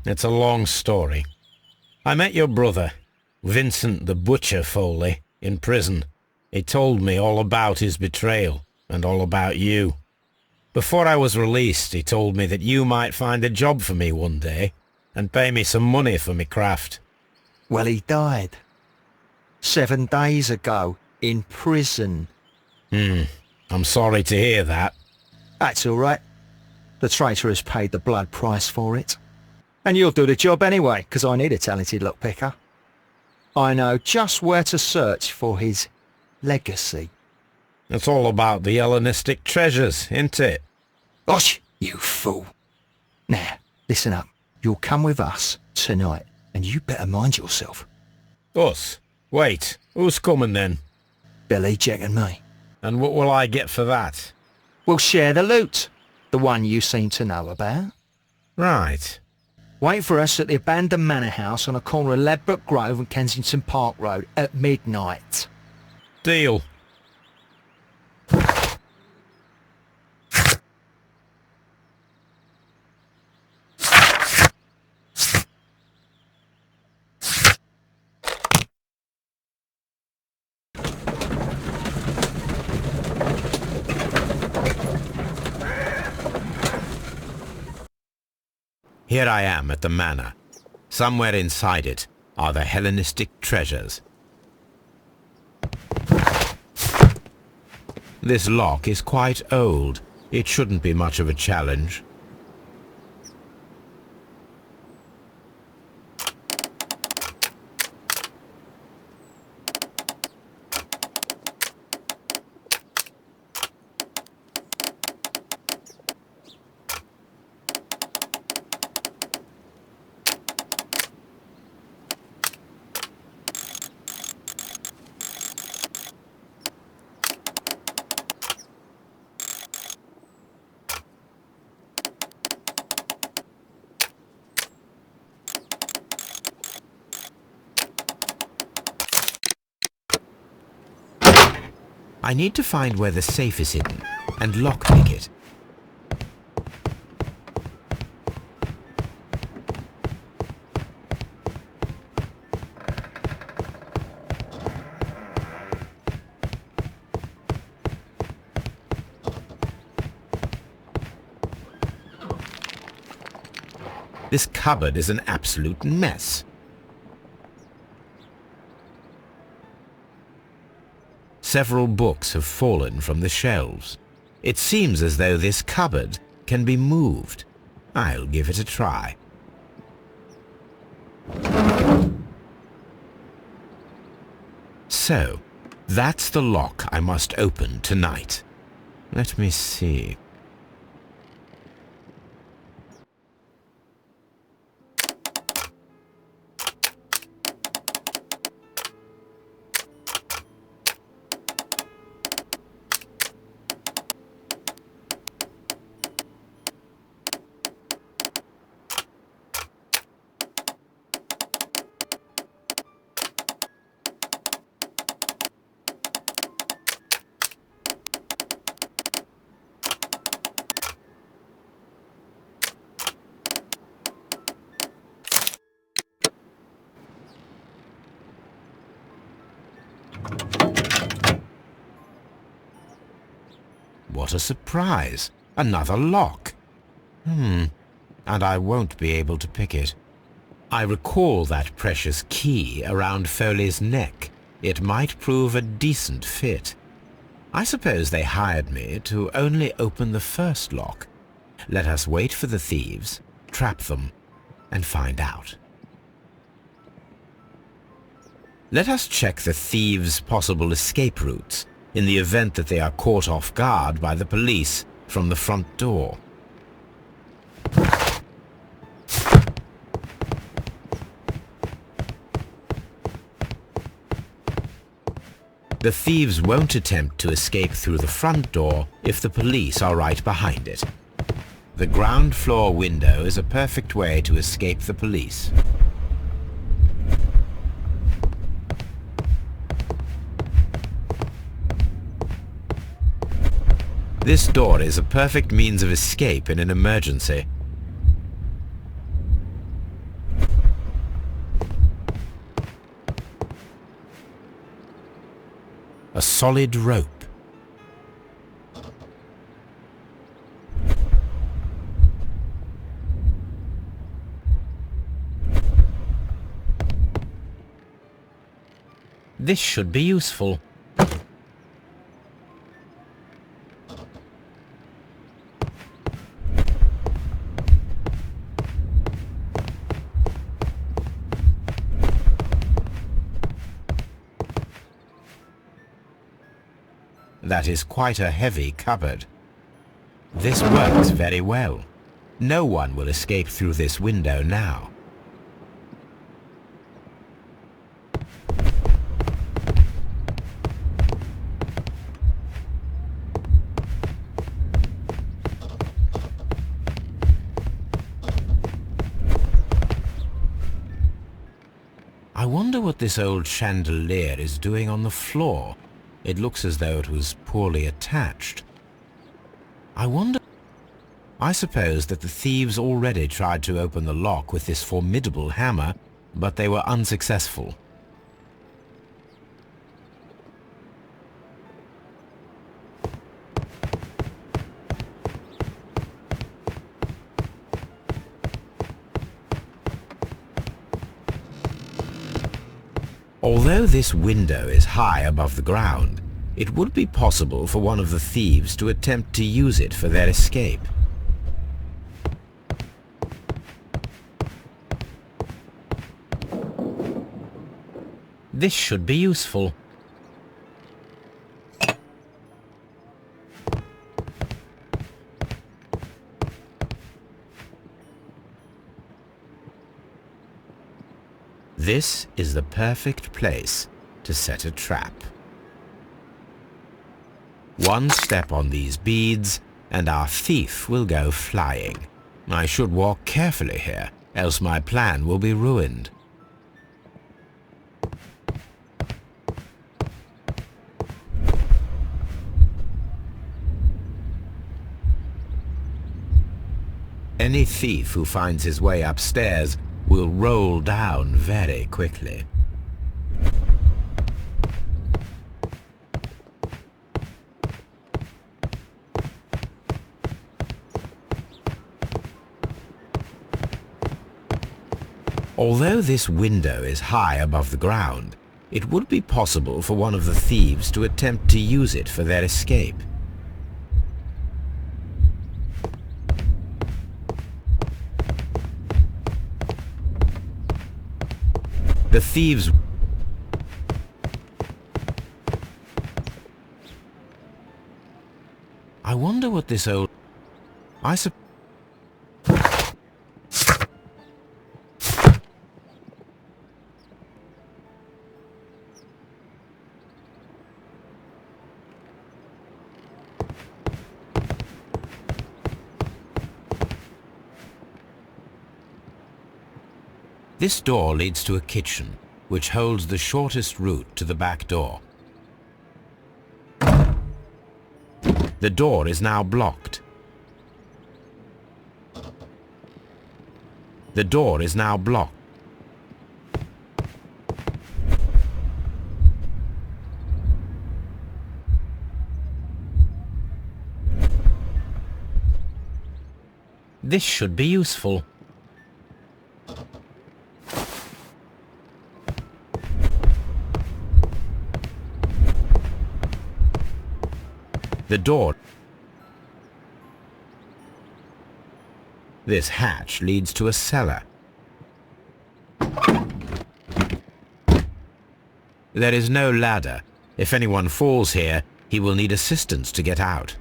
It's a long story. I met your brother, Vincent the Butcher Foley, in prison. He told me all about his betrayal and all about you. Before I was released, he told me that you might find a job for me one day and pay me some money for me craft. Well, he died. 7 days ago, in prison. I'm sorry to hear that. That's all right. The traitor has paid the blood price for it. And you'll do the job anyway, because I need a talented lockpicker. I know just where to search for his legacy. It's all about the Hellenistic treasures, isn't it? Osh, you fool. Now, listen up. You'll come with us tonight, and you better mind yourself. Us? Wait, who's coming then? Billy, Jack and me. And what will I get for that? We'll share the loot. The one you seem to know about. Right. Wait for us at the abandoned manor house on the corner of Ladbroke Grove and Kensington Park Road at midnight. Deal. Here I am at the manor. Somewhere inside it are the Hellenistic treasures. This lock is quite old. It shouldn't be much of a challenge. I need to find where the safe is hidden and lockpick it. This cupboard is an absolute mess. Several books have fallen from the shelves. It seems as though this cupboard can be moved. I'll give it a try. So, that's the lock I must open tonight. Let me see. What a surprise! Another lock! And I won't be able to pick it. I recall that precious key around Foley's neck. It might prove a decent fit. I suppose they hired me to only open the first lock. Let us wait for the thieves, trap them, and find out. Let us check the thieves' possible escape routes. in the event that they are caught off guard by the police from the front door. The thieves won't attempt to escape through the front door if the police are right behind it. The ground floor window is a perfect way to escape the police. This door is a perfect means of escape in an emergency. A solid rope. This should be useful. That is quite a heavy cupboard. This works very well. No one will escape through this window now. I wonder what this old chandelier is doing on the floor. It looks as though it was poorly attached. I suppose that the thieves already tried to open the lock with this formidable hammer, but they were unsuccessful. Although this window is high above the ground, it would be possible for one of the thieves to attempt to use it for their escape. This should be useful. This is the perfect place to set a trap. One step on these beads and our thief will go flying. I should walk carefully here, else my plan will be ruined. Any thief who finds his way upstairs will roll down very quickly. Although this window is high above the ground, it would be possible for one of the thieves to attempt to use it for their escape. The thieves... I wonder what this old... This door leads to a kitchen, which holds the shortest route to the back door. The door is now blocked. The door is now blocked. This should be useful. The door. This hatch leads to a cellar. There is no ladder. If anyone falls here, He will need assistance to get out.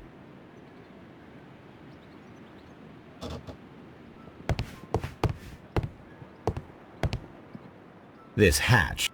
This hatch.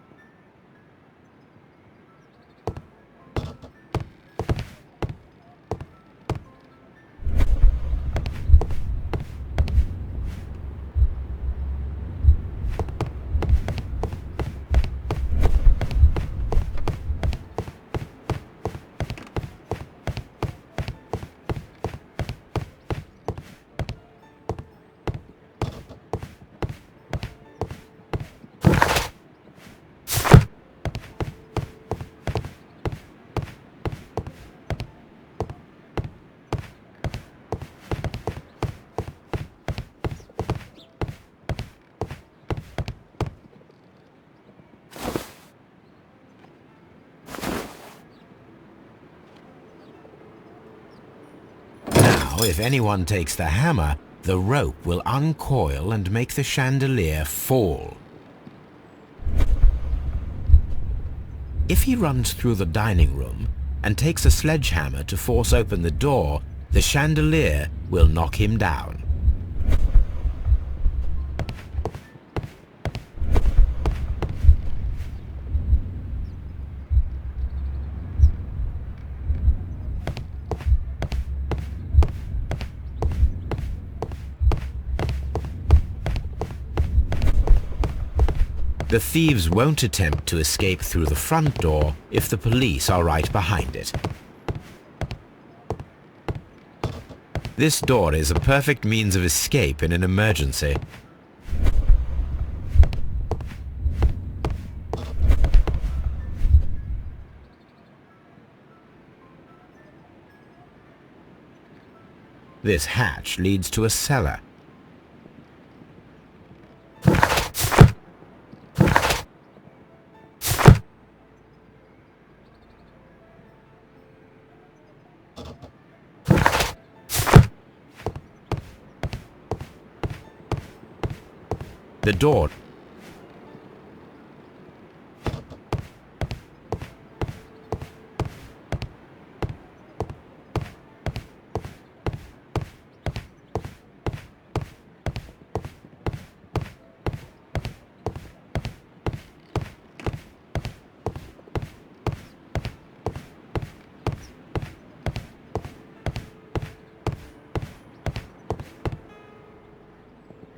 If anyone takes the hammer, the rope will uncoil and make the chandelier fall. If he runs through the dining room and takes a sledgehammer to force open the door, the chandelier will knock him down. The thieves won't attempt to escape through the front door if the police are right behind it. This door is a perfect means of escape in an emergency. This hatch leads to a cellar. The door.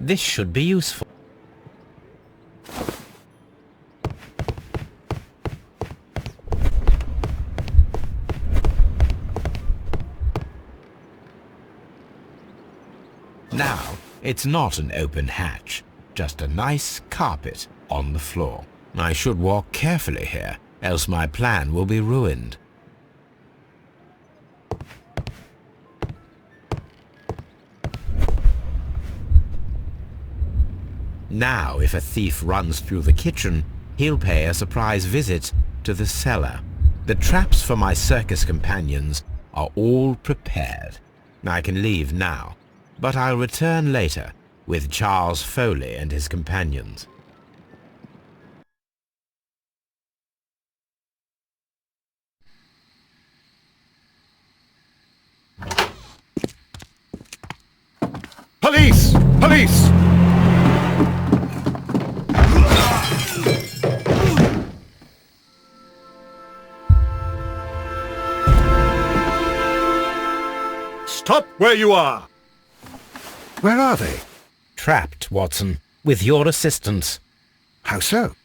This should be useful. Now, it's not an open hatch, just a nice carpet on the floor. I should walk carefully here, else my plan will be ruined. Now, if a thief runs through the kitchen, he'll pay a surprise visit to the cellar. The traps for my circus companions are all prepared. I can leave now, but I'll return later with Charles Foley and his companions. Police! Police! Stop where you are! Where are they? Trapped, Watson, with your assistance. How so?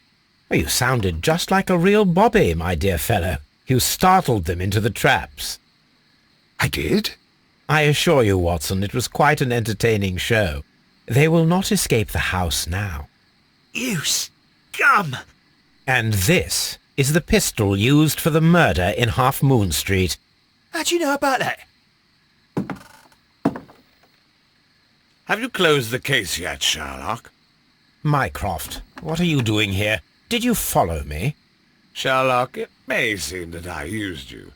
You sounded just like a real bobby, my dear fellow. You startled them into the traps. I did? I assure you, Watson, it was quite an entertaining show. They will not escape the house now. You scum! And this is the pistol used for the murder in Half Moon Street. How'd you know about that? Have you closed the case yet, Sherlock? Mycroft, what are you doing here? Did you follow me? Sherlock, it may seem that I used you,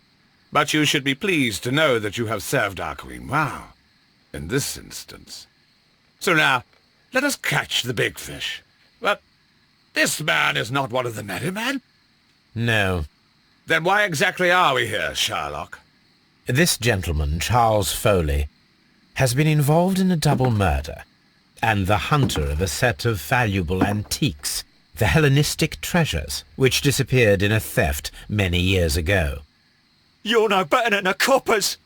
but you should be pleased to know that you have served our Queen well, in this instance. So now, let us catch the big fish. But this man is not one of the merry men. No, Then why exactly are we here, Sherlock? This gentleman, Charles Foley, has been involved in a double murder, and the hunter of a set of valuable antiques, the Hellenistic treasures, which disappeared in a theft many years ago. You're no better than the coppers!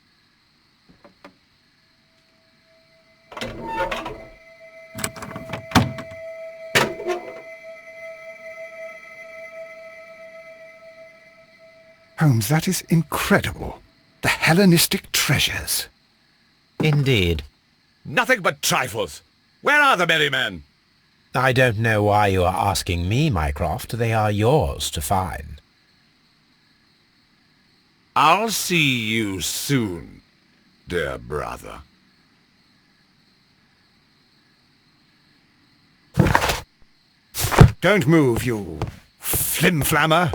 Holmes, that is incredible. The Hellenistic treasures. Indeed. Nothing but trifles. Where are the merry men? I don't know why you are asking me, Mycroft. They are yours to find. I'll see you soon, dear brother. Don't move, you flim-flammer.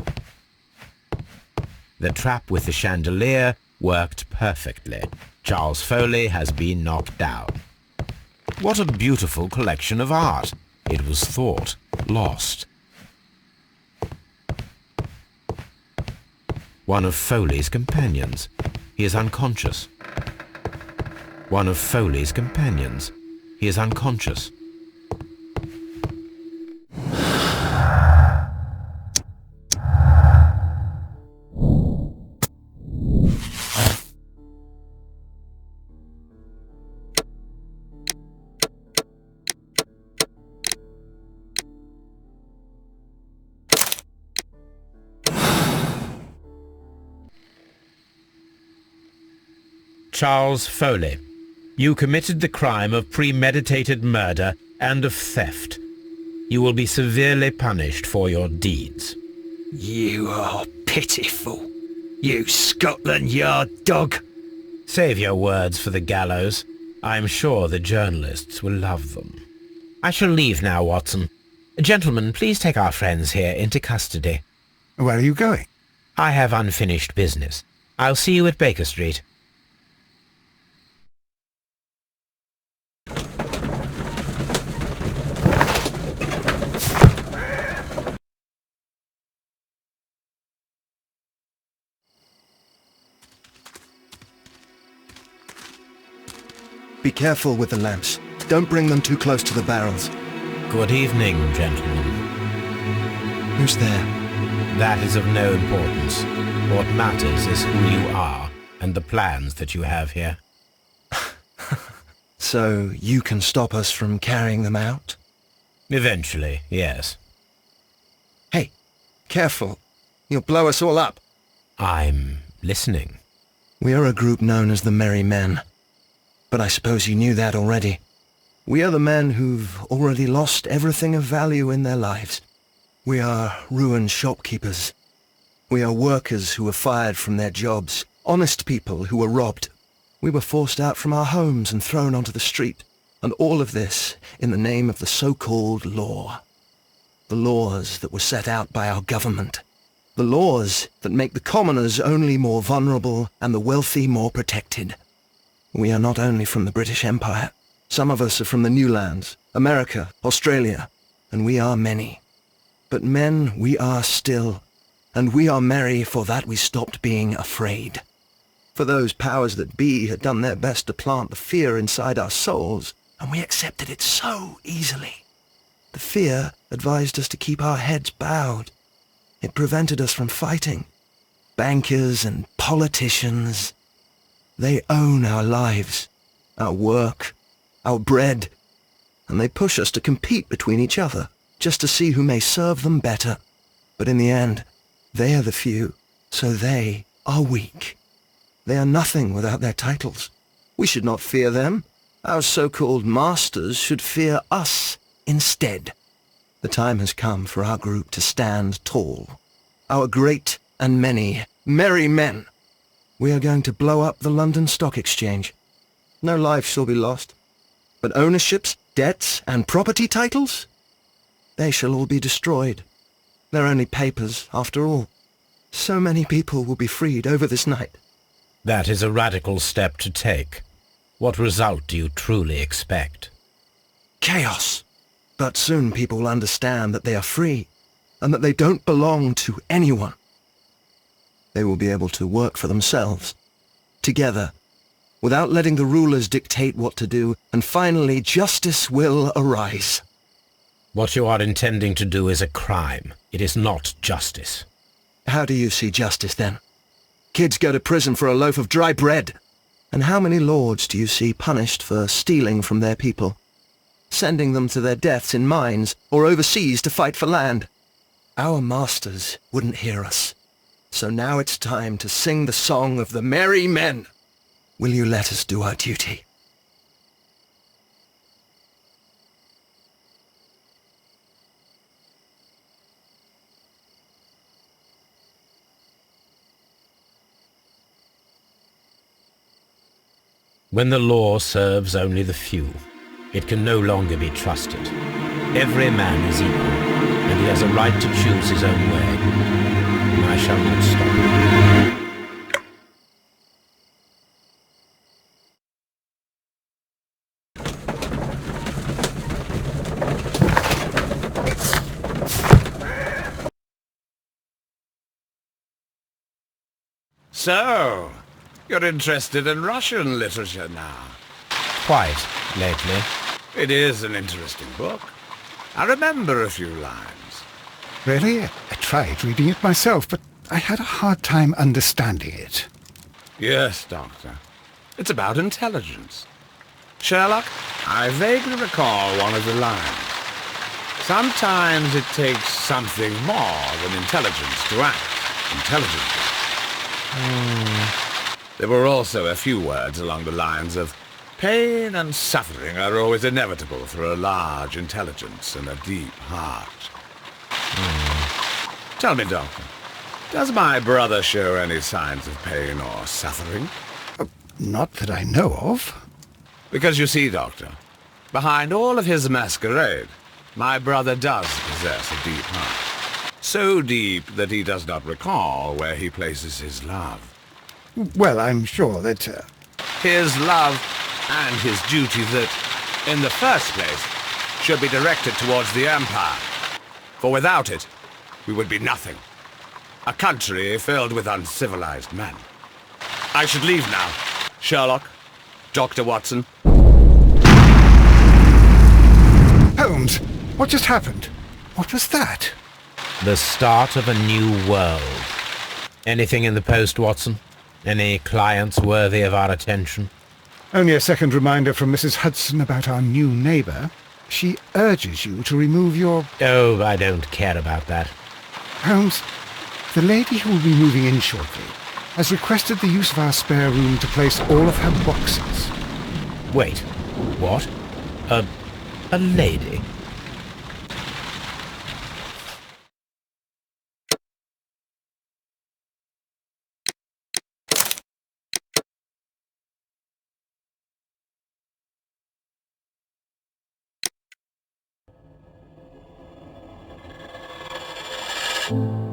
The trap with the chandelier worked perfectly. Charles Foley has been knocked down. What a beautiful collection of art. It was thought lost. One of Foley's companions. He is unconscious. One of Foley's companions. He is unconscious. Charles Foley, you committed the crime of premeditated murder and of theft. You will be severely punished for your deeds. You are pitiful, you Scotland Yard dog. Save your words for the gallows. I'm sure the journalists will love them. I shall leave now, Watson. Gentlemen, please take our friends here into custody. Where are you going? I have unfinished business. I'll see you at Baker Street. Be careful with the lamps. Don't bring them too close to the barrels. Good evening, gentlemen. Who's there? That is of no importance. What matters is who you are and the plans that you have here. So you can stop us from carrying them out? Eventually, yes. Hey, careful. You'll blow us all up. I'm listening. We are a group known as the Merry Men. But I suppose you knew that already. We are the men who've already lost everything of value in their lives. We are ruined shopkeepers. We are workers who were fired from their jobs, honest people who were robbed. We were forced out from our homes and thrown onto the street, and all of this in the name of the so-called law. The laws that were set out by our government. The laws that make the commoners only more vulnerable and the wealthy more protected. We are not only from the British Empire. Some of us are from the New Lands, America, Australia, and we are many. But men we are still, and we are merry for that we stopped being afraid. For those powers that be had done their best to plant the fear inside our souls, and we accepted it so easily. The fear advised us to keep our heads bowed. It prevented us from fighting. Bankers and politicians, they own our lives, our work, our bread, and they push us to compete between each other, just to see who may serve them better. But in the end, they are the few, so they are weak. They are nothing without their titles. We should not fear them. Our so-called masters should fear us instead. The time has come for our group to stand tall. Our great and many merry men. We are going to blow up the London Stock Exchange. No life shall be lost. But ownerships, debts, and property titles? They shall all be destroyed. They're only papers, after all. So many people will be freed over this night. That is a radical step to take. What result do you truly expect? Chaos. But soon people will understand that they are free, and that they don't belong to anyone. they will be able to work for themselves, together, without letting the rulers dictate what to do, and finally justice will arise. What you are intending to do is a crime. It is not justice. How do you see justice, then? Kids go to prison for a loaf of dry bread. And how many lords do you see punished for stealing from their people, sending them to their deaths in mines or overseas to fight for land? Our masters wouldn't hear us. So now it's time to sing the song of the merry men. Will you let us do our duty? When the law serves only the few, it can no longer be trusted. Every man is equal, and he has a right to choose his own way. I shall not stop. So, you're interested in Russian literature now? Quite, lately. It is an interesting book. I remember a few lines. Really? I tried reading it myself, but I had a hard time understanding it. Yes, Doctor. It's about intelligence. Sherlock, I vaguely recall one of the lines. Sometimes it takes something more than intelligence to act intelligently. There were also a few words along the lines of, pain and suffering are always inevitable for a large intelligence and a deep heart. Tell me, Doctor, does my brother show any signs of pain or suffering? Not that I know of. Because you see, Doctor, behind all of his masquerade, my brother does possess a deep heart. So deep that he does not recall where he places his love. Well, I'm sure that... His love and his duty that, in the first place, should be directed towards the Empire. For without it, we would be nothing. A country filled with uncivilized men. I should leave now. Sherlock, Dr. Watson. Holmes, what just happened? What was that? The start of a new world. Anything in the post, Watson? Any clients worthy of our attention? Only a second reminder from Mrs. Hudson about our new neighbour. She urges you to remove your... Oh, I don't care about that. Holmes, the lady who will be moving in shortly has requested the use of our spare room to place all of her boxes. Wait, what? A lady? you